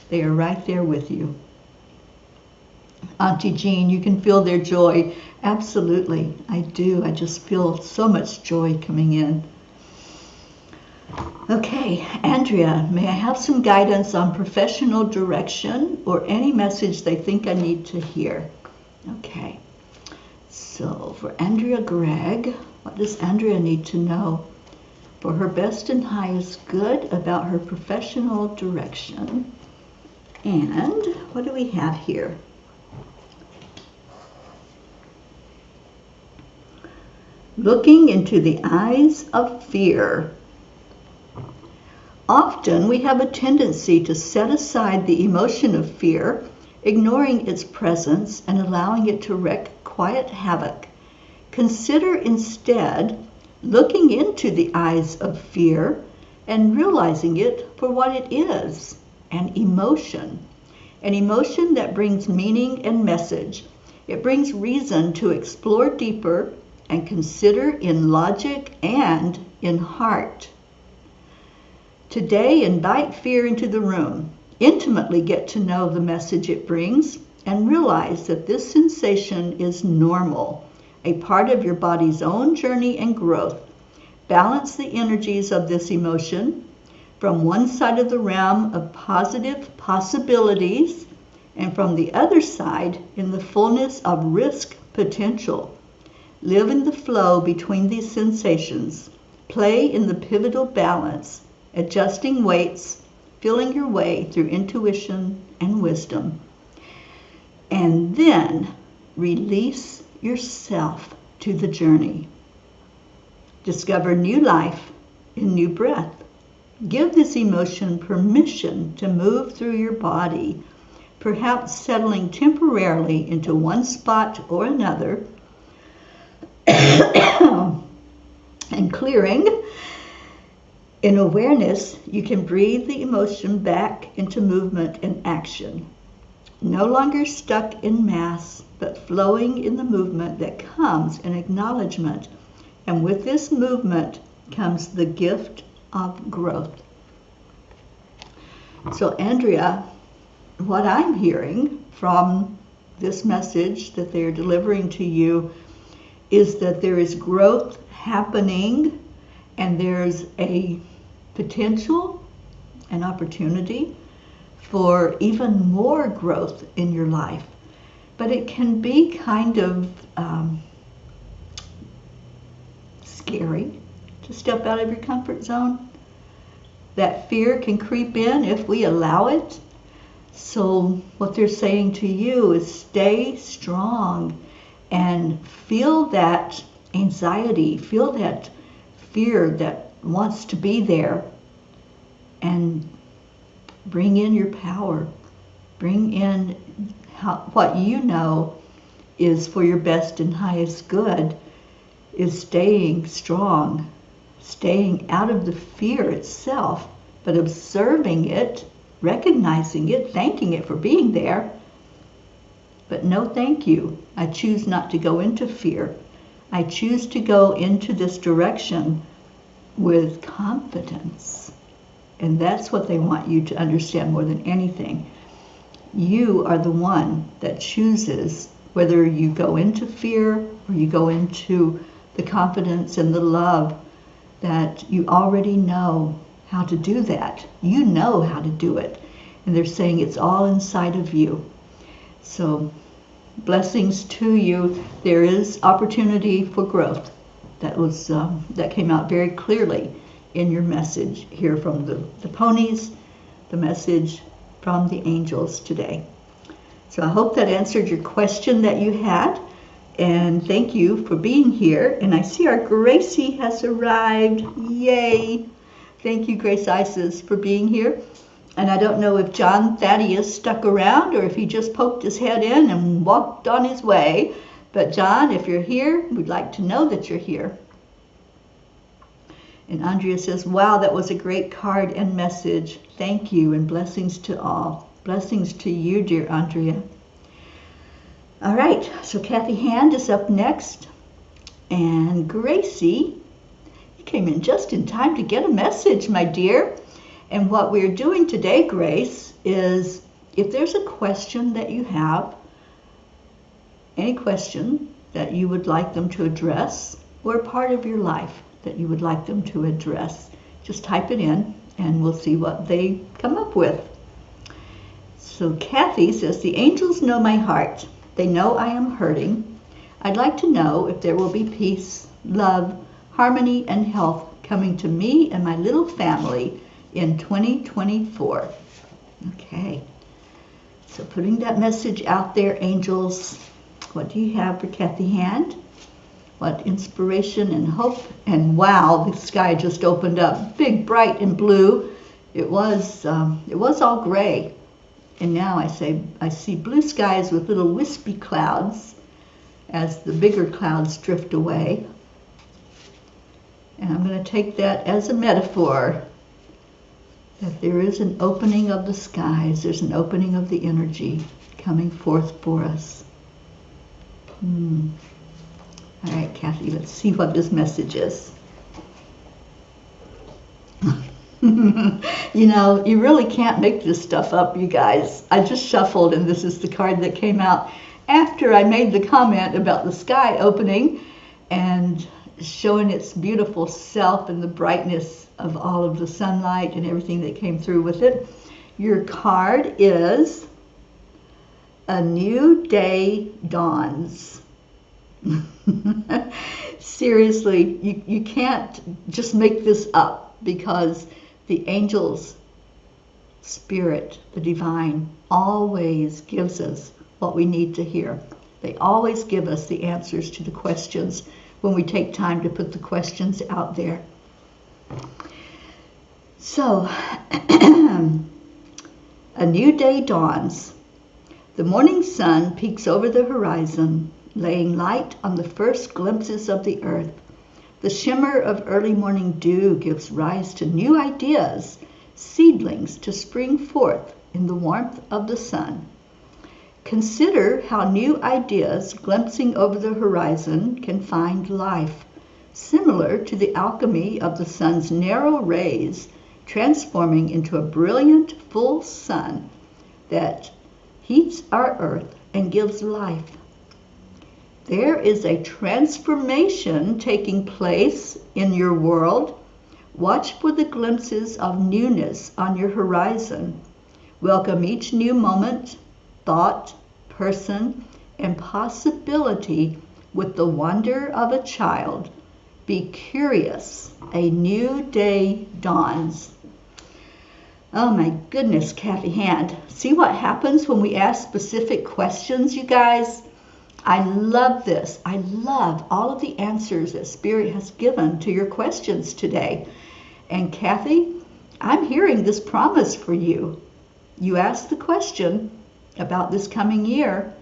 they are right there with you. Auntie Jean, you can feel their joy. Absolutely, I do. I just feel so much joy coming in. Okay, Andrea, may I have some guidance on professional direction or any message they think I need to hear? Okay, so for Andrea Gregg, what does Andrea need to know for her best and highest good about her professional direction? And what do we have here? Looking into the eyes of fear. Often we have a tendency to set aside the emotion of fear, ignoring its presence and allowing it to wreak quiet havoc. Consider instead looking into the eyes of fear and realizing it for what it is, an emotion that brings meaning and message. It brings reason to explore deeper and consider in logic and in heart. Today, invite fear into the room. Intimately get to know the message it brings and realize that this sensation is normal, a part of your body's own journey and growth. Balance the energies of this emotion from one side of the realm of positive possibilities and from the other side in the fullness of risk potential. Live in the flow between these sensations. Play in the pivotal balance, adjusting weights, feeling your way through intuition and wisdom. And then release yourself to the journey. Discover new life in new breath. Give this emotion permission to move through your body, perhaps settling temporarily into one spot or another, and clearing. In awareness, you can breathe the emotion back into movement and action. No longer stuck in mass, but flowing in the movement that comes in acknowledgement. And with this movement comes the gift of growth. So Andrea, what I'm hearing from this message that they're delivering to you is that there is growth happening and there's a potential, an opportunity for even more growth in your life. But it can be kind of scary to step out of your comfort zone. That fear can creep in if we allow it. So what they're saying to you is stay strong and feel that anxiety, feel that fear that wants to be there, and bring in your power. Bring in what you know is for your best and highest good, is staying strong, staying out of the fear itself, but observing it, recognizing it, thanking it for being there. But no thank you. I choose not to go into fear. I choose to go into this direction with confidence. And that's what they want you to understand more than anything. You are the one that chooses whether you go into fear or you go into the confidence and the love that you already know how to do that. You know how to do it. And they're saying it's all inside of you. So blessings to you. There is opportunity for growth. That came out very clearly in your message here from the ponies, the message from the angels today. So I hope that answered your question that you had. And thank you for being here. And I see our Gracie has arrived. Yay! Thank you, Grace Isis, for being here. And I don't know if John Thaddeus stuck around or if he just poked his head in and walked on his way. But John, if you're here, we'd like to know that you're here. And Andrea says, wow, that was a great card and message. Thank you, and blessings to all. Blessings to you, dear Andrea. All right, so Kathy Hand is up next. And Gracie, you came in just in time to get a message, my dear. And what we're doing today, Grace, is if there's a question that you have, any question that you would like them to address, or a part of your life that you would like them to address, just type it in and we'll see what they come up with. So Kathy says, the angels know my heart. They know I am hurting. I'd like to know if there will be peace, love, harmony, and health coming to me and my little family in 2024. Okay. So putting that message out there, angels, what do you have for Kathy Hand? What inspiration and hope? And wow, the sky just opened up, big, bright, and blue. It was all gray. And now I see blue skies with little wispy clouds as the bigger clouds drift away. And I'm going to take that as a metaphor that there is an opening of the skies. There's an opening of the energy coming forth for us. All right, Kathy, let's see what this message is. You know, you really can't make this stuff up, you guys. I just shuffled, and this is the card that came out after I made the comment about the sky opening and showing its beautiful self and the brightness of all of the sunlight and everything that came through with it. Your card is A New Day Dawns. Seriously, you can't just make this up, because the angels, spirit, the divine, always gives us what we need to hear. They always give us the answers to the questions when we take time to put the questions out there. So, a new day dawns. The morning sun peeks over the horizon, laying light on the first glimpses of the earth. The shimmer of early morning dew gives rise to new ideas, seedlings to spring forth in the warmth of the sun. Consider how new ideas glimpsing over the horizon can find life, similar to the alchemy of the sun's narrow rays transforming into a brilliant full sun that heats our earth and gives life. There is a transformation taking place in your world. Watch for the glimpses of newness on your horizon. Welcome each new moment, thought, person, and possibility with the wonder of a child. Be curious. A new day dawns. Oh my goodness, Kathy Hand. See what happens when we ask specific questions, you guys? I love this. I love all of the answers that Spirit has given to your questions today. And Kathy, I'm hearing this promise for you. You asked the question about this coming year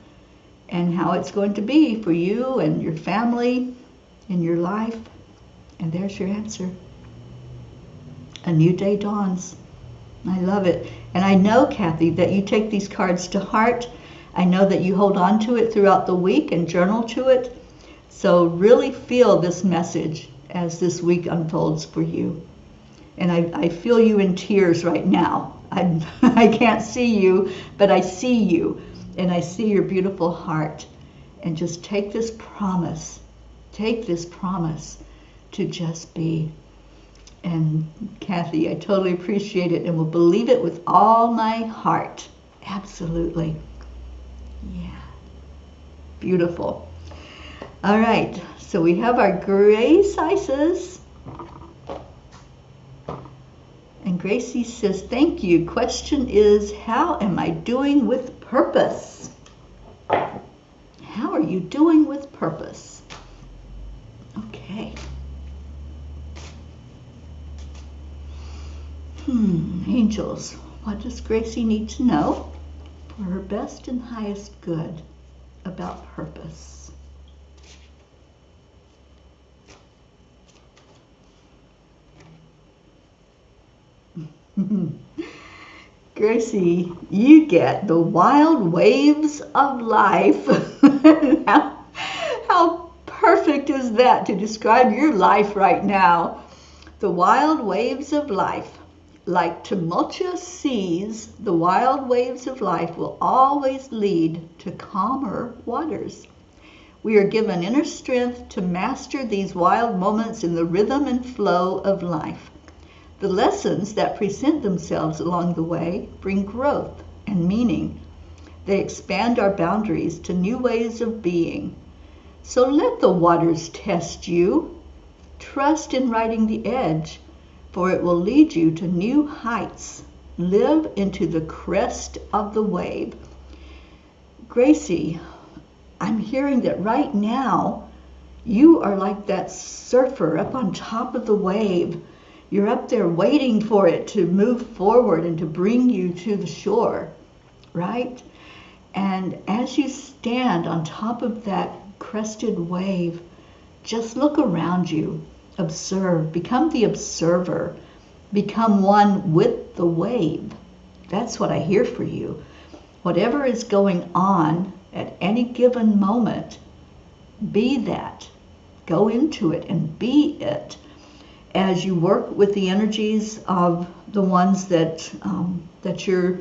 and how it's going to be for you and your family in your life. And there's your answer. A new day dawns. I love it. And I know, Kathy, that you take these cards to heart. I know that you hold on to it throughout the week and journal to it. So really feel this message as this week unfolds for you. And I feel you in tears right now. I can't see you, but I see you. And I see your beautiful heart. And just take this promise. Take this promise to just be. And Kathy, I totally appreciate it and will believe it with all my heart. Absolutely. Yeah. Beautiful. All right. So we have our Grace Isis. And Gracie says, thank you. Question is, how am I doing with purpose? How are you doing with purpose? Okay. Angels, what does Gracie need to know for her best and highest good about purpose? Gracie, you get the wild waves of life. How perfect is that to describe your life right now? The wild waves of life. Like tumultuous seas, the wild waves of life will always lead to calmer waters. We are given inner strength to master these wild moments in the rhythm and flow of life. The lessons that present themselves along the way bring growth and meaning. They expand our boundaries to new ways of being. So let the waters test you. Trust in riding the edge, for it will lead you to new heights. Live into the crest of the wave. Gracie, I'm hearing that right now you are like that surfer up on top of the wave. You're up there waiting for it to move forward and to bring you to the shore, right? And as you stand on top of that crested wave, just look around you. Observe, become the observer, become one with the wave. That's what I hear for you. Whatever is going on at any given moment, be that. Go into it and be it. As you work with the energies of the ones that you're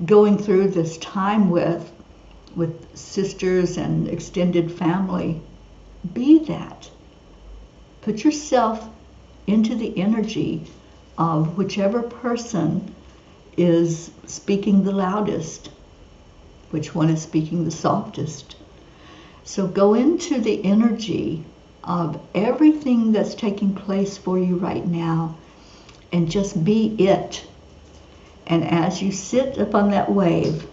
going through this time with sisters and extended family, be that. Put yourself into the energy of whichever person is speaking the loudest, which one is speaking the softest. So go into the energy of everything that's taking place for you right now and just be it. And as you sit upon that wave,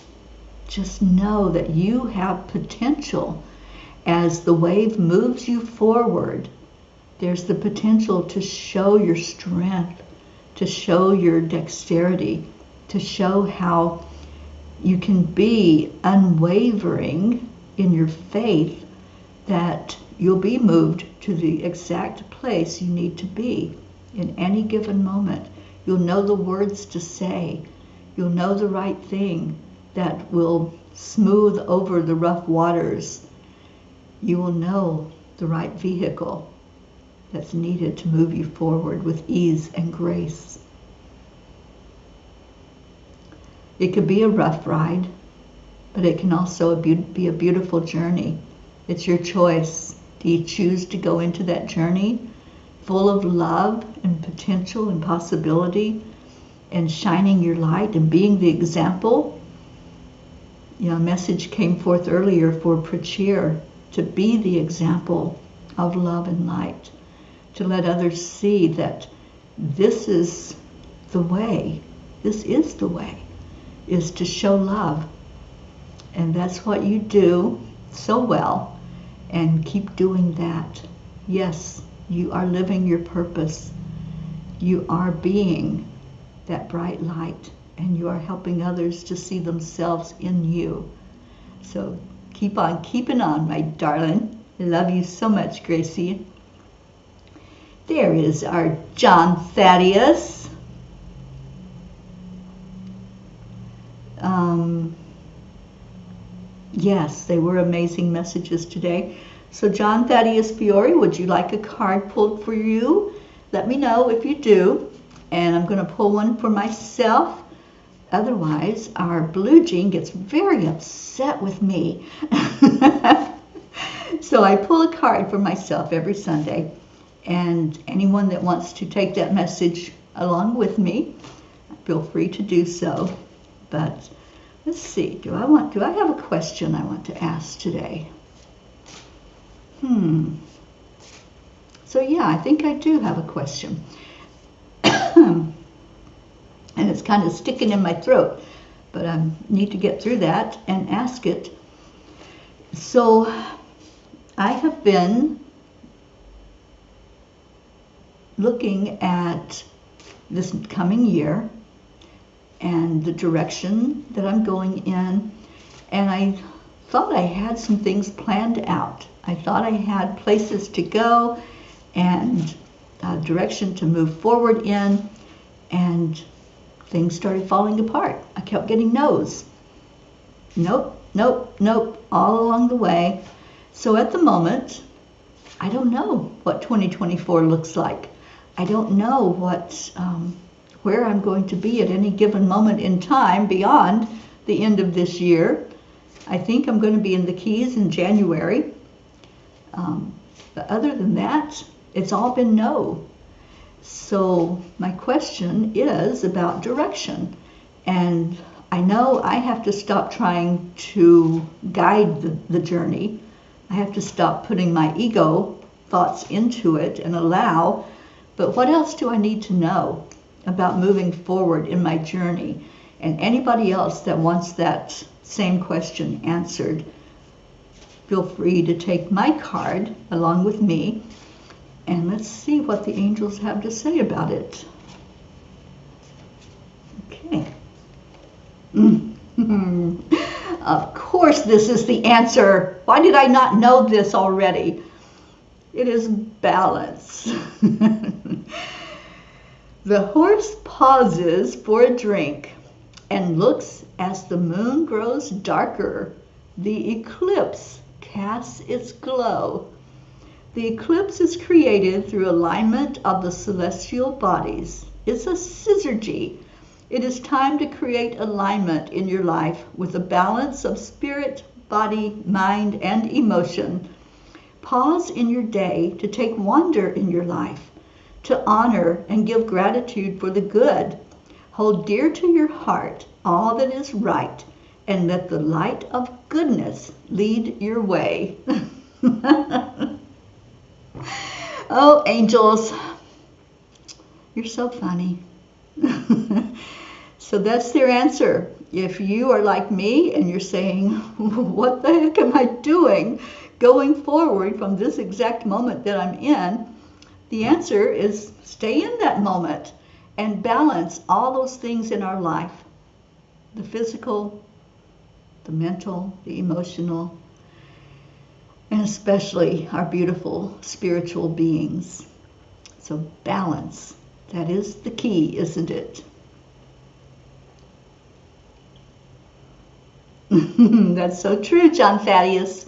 just know that you have potential. As the wave moves you forward, there's the potential to show your strength, to show your dexterity, to show how you can be unwavering in your faith, that you'll be moved to the exact place you need to be in any given moment. You'll know the words to say. You'll know the right thing that will smooth over the rough waters. You will know the right vehicle that's needed to move you forward with ease and grace. It could be a rough ride, but it can also be a beautiful journey. It's your choice. Do you choose to go into that journey full of love and potential and possibility and shining your light and being the example? You know, a message came forth earlier for Prachir to be the example of love and light, to let others see that this is the way, is to show love. And that's what you do so well, and keep doing that. Yes, you are living your purpose. You are being that bright light, and you are helping others to see themselves in you. So keep on keeping on, my darling. I love you so much, Gracie. There is our John Thaddeus. Yes, they were amazing messages today. So John Thaddeus Fiore, would you like a card pulled for you? Let me know if you do. And I'm going to pull one for myself. Otherwise, our Blue Jean gets very upset with me. So I pull a card for myself every Sunday. And anyone that wants to take that message along with me, feel free to do so. But let's see, do I have a question I want to ask today? So yeah, I think I do have a question. And it's kind of sticking in my throat, but I need to get through that and ask it. So I have been looking at this coming year and the direction that I'm going in, and I thought I had some things planned out. I thought I had places to go and a direction to move forward in, and things started falling apart. I kept getting no's. Nope, nope, nope, all along the way. So at the moment, I don't know what 2024 looks like. I don't know where I'm going to be at any given moment in time beyond the end of this year. I think I'm going to be in the Keys in January. But other than that, it's all been no. So my question is about direction. And I know I have to stop trying to guide the journey. I have to stop putting my ego thoughts into it and allow. But what else do I need to know about moving forward in my journey? And anybody else that wants that same question answered, feel free to take my card along with me, and let's see what the angels have to say about it. Okay. Of course this is the answer. Why did I not know this already? It is balance. The horse pauses for a drink and looks as the moon grows darker. The eclipse casts its glow. The eclipse is created through alignment of the celestial bodies. It's a syzygy. It is time to create alignment in your life with a balance of spirit, body, mind, and emotion. Pause in your day to take wonder in your life, to honor and give gratitude for the good. Hold dear to your heart all that is right, and let the light of goodness lead your way. Oh, angels, you're so funny. So that's their answer. If you are like me and you're saying, what the heck am I doing going forward from this exact moment that I'm in? The answer is stay in that moment and balance all those things in our life. The physical, the mental, the emotional, and especially our beautiful spiritual beings. So balance, that is the key, isn't it? That's so true, John Thaddeus.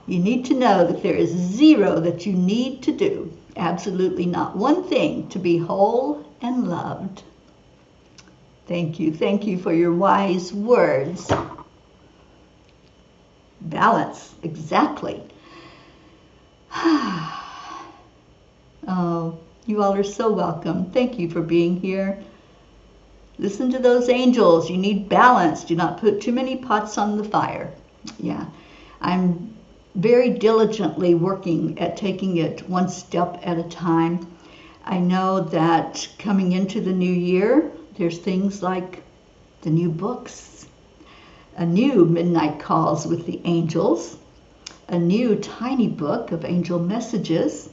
You need to know that there is zero that you need to do. Absolutely not one thing to be whole and loved. Thank you for your wise words. Balance, exactly. Oh, you all are so welcome. Thank you for being here. Listen to those angels. You need balance. Do not put too many pots on the fire. Yeah, I'm very diligently working at taking it one step at a time. I know that coming into the new year, there's things like the new books, a new Midnight Calls with the Angels, a new tiny book of angel messages,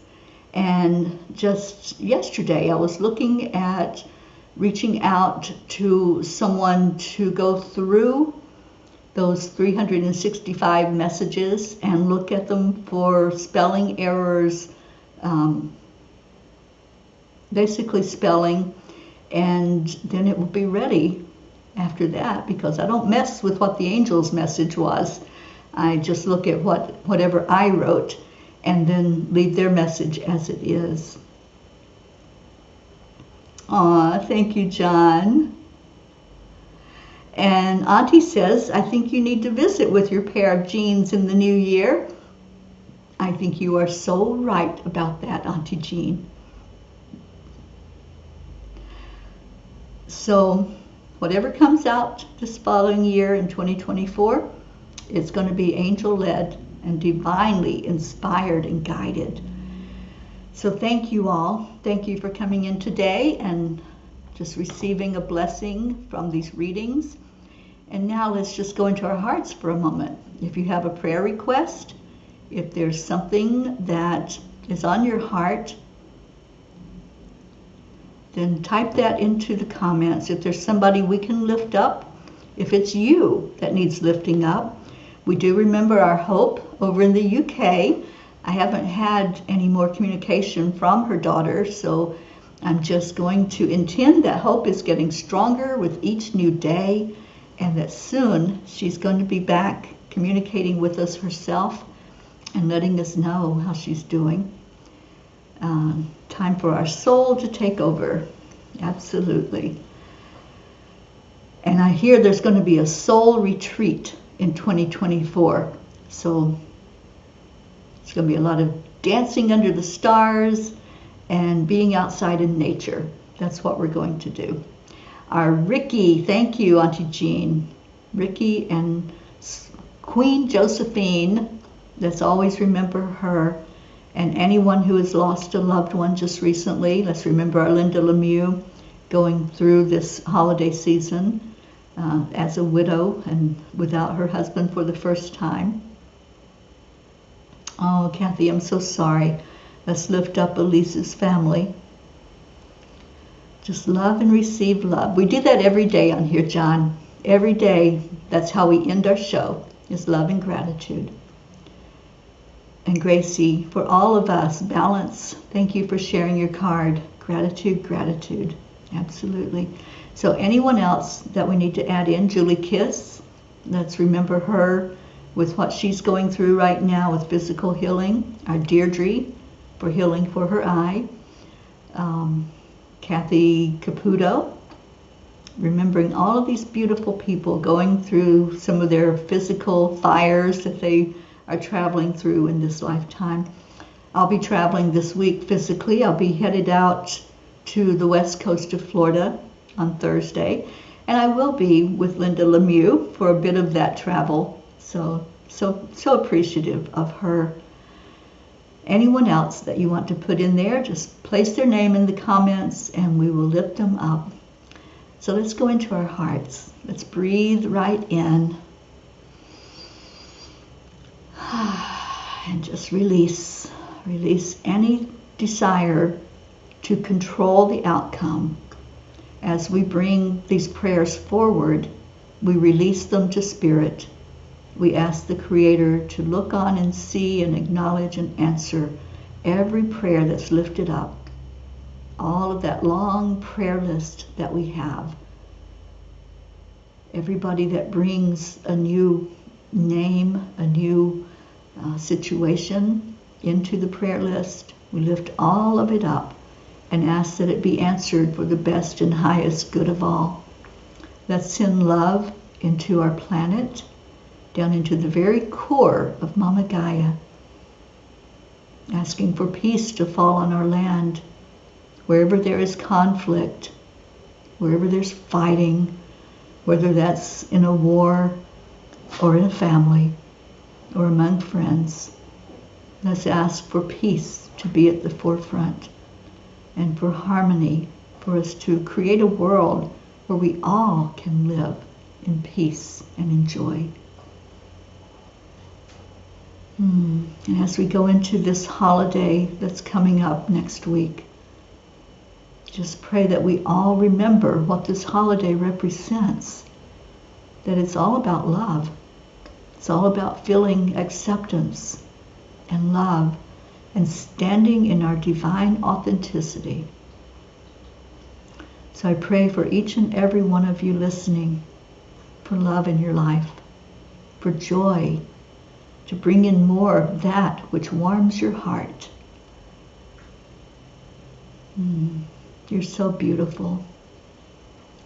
and just yesterday I was looking at reaching out to someone to go through those 365 messages and look at them for spelling errors, basically spelling, and then it will be ready after that, because I don't mess with what the angel's message was. I just look at whatever I wrote and then leave their message as it is. Aw, thank you, John. And Auntie says, I think you need to visit with your pair of jeans in the new year. I I think you are so right about that, Auntie Jean. So whatever comes out this following year in 2024, it's going to be angel-led and divinely inspired and guided. So thank you all. Thank you for coming in today and just receiving a blessing from these readings. And now let's just go into our hearts for a moment. If you have a prayer request, if there's something that is on your heart, then type that into the comments. If there's somebody we can lift up, if it's you that needs lifting up, we do remember our Hope over in the UK. I haven't had any more communication from her daughter, so I'm just going to intend that Hope is getting stronger with each new day, and that soon she's going to be back communicating with us herself and letting us know how she's doing. Time for our soul to take over. Absolutely. And I hear there's going to be a soul retreat in 2024. So it's going to be a lot of dancing under the stars and being outside in nature. That's what we're going to do. Our Ricky, thank you, Auntie Jean. Ricky and Queen Josephine, let's always remember her. And anyone who has lost a loved one just recently, let's remember our Linda Lemieux going through this holiday season as a widow and without her husband for the first time. Oh, Kathy, I'm so sorry. Let's lift up Elise's family. Just love and receive love. We do that every day on here, John. Every day, that's how we end our show, is love and gratitude. And Gracie, for all of us, balance. Thank you for sharing your card. Gratitude, gratitude. Absolutely. So anyone else that we need to add in, Julie Kiss, let's remember her with what she's going through right now with physical healing. Our Deirdre for healing for her eye. Kathy Caputo, remembering all of these beautiful people going through some of their physical fires that they are traveling through in this lifetime. I'll be traveling this week physically. I'll be headed out to the west coast of Florida on Thursday, and I will be with Linda Lemieux for a bit of that travel. So appreciative of her. Anyone else that you want to put in there, just place their name in the comments and we will lift them up. So let's go into our hearts. Let's breathe right in. And just release any desire to control the outcome. As we bring these prayers forward, we release them to Spirit. We ask the Creator to look on and see and acknowledge and answer every prayer that's lifted up. All of that long prayer list that we have. Everybody that brings a new name, a new situation into the prayer list, we lift all of it up and ask that it be answered for the best and highest good of all. Let's send love into our planet, down into the very core of Mama Gaia, asking for peace to fall on our land, wherever there is conflict, wherever there's fighting, whether that's in a war or in a family or among friends. Let's ask for peace to be at the forefront and for harmony, for us to create a world where we all can live in peace and in joy. And as we go into this holiday that's coming up next week, just pray that we all remember what this holiday represents, that it's all about love. It's all about feeling acceptance and love and standing in our divine authenticity. So I pray for each and every one of you listening, for love in your life, for joy, to bring in more of that which warms your heart. You're so beautiful.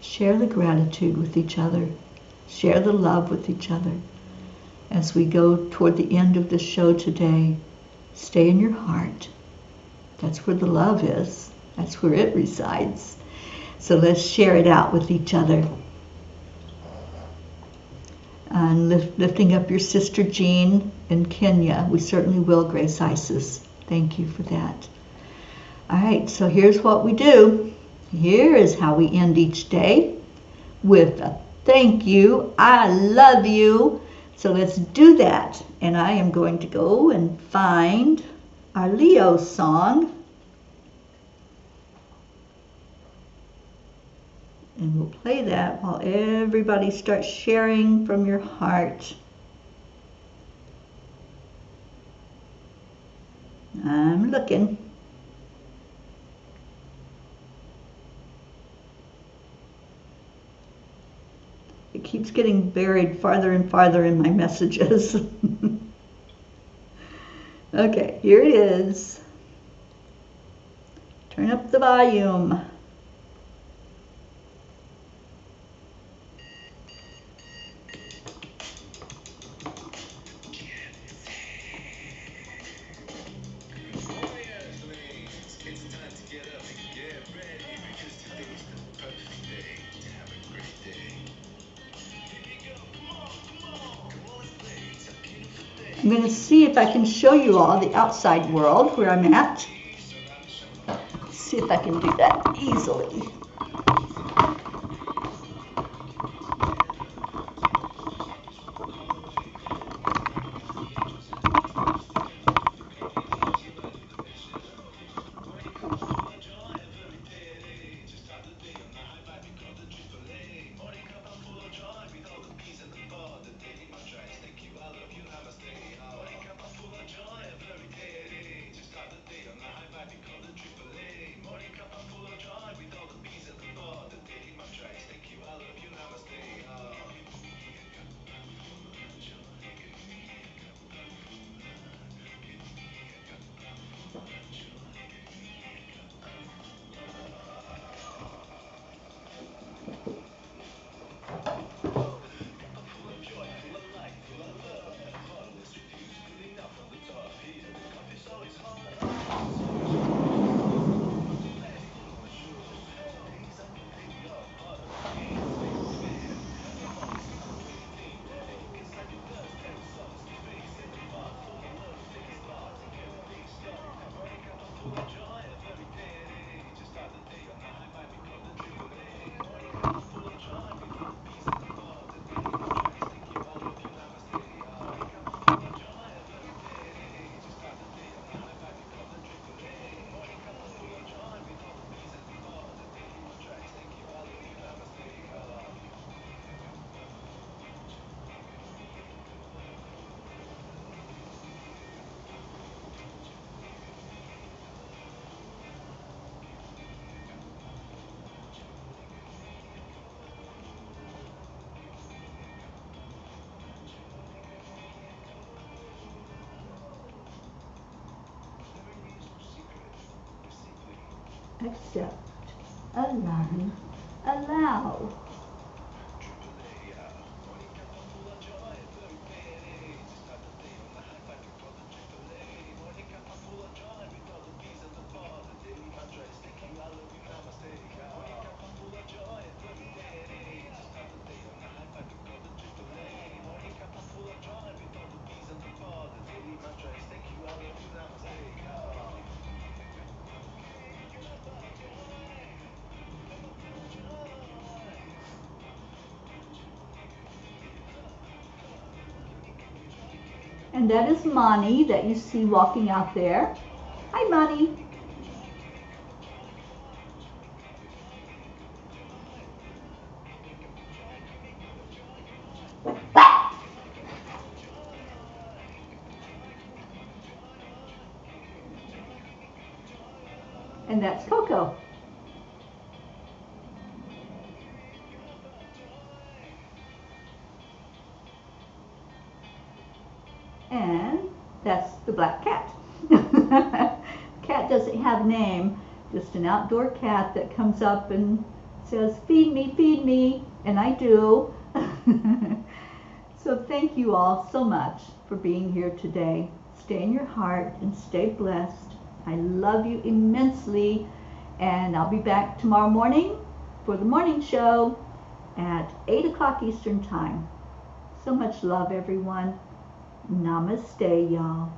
Share the gratitude with each other. Share the love with each other. As we go toward the end of the show today, Stay in your heart. That's where the love is. That's where it resides. So let's share it out with each other. And lifting up your sister Jean in Kenya. We certainly will, Grace Isis. Thank you for that. All right, so here's what we do. Here is how we end each day with a thank you, I love you. So let's do that. And I am going to go and find our Leo song. And we'll play that while everybody starts sharing from your heart. I'm looking. It keeps getting buried farther and farther in my messages. Okay, here it is. Turn up the volume. I'm going to see if I can show you all the outside world where I'm at. See if I can do that easily. Accept, align, allow. And that is Mani that you see walking out there. Hi, Mani. And that's Coco. And that's the black cat. Cat doesn't have a name, just an outdoor cat that comes up and says, feed me, and I do. So thank you all so much for being here today. stay in your heart, and stay blessed. I love you immensely, and I'll be back tomorrow morning for the morning show at 8 o'clock Eastern Time. So much love, everyone. Namaste, y'all.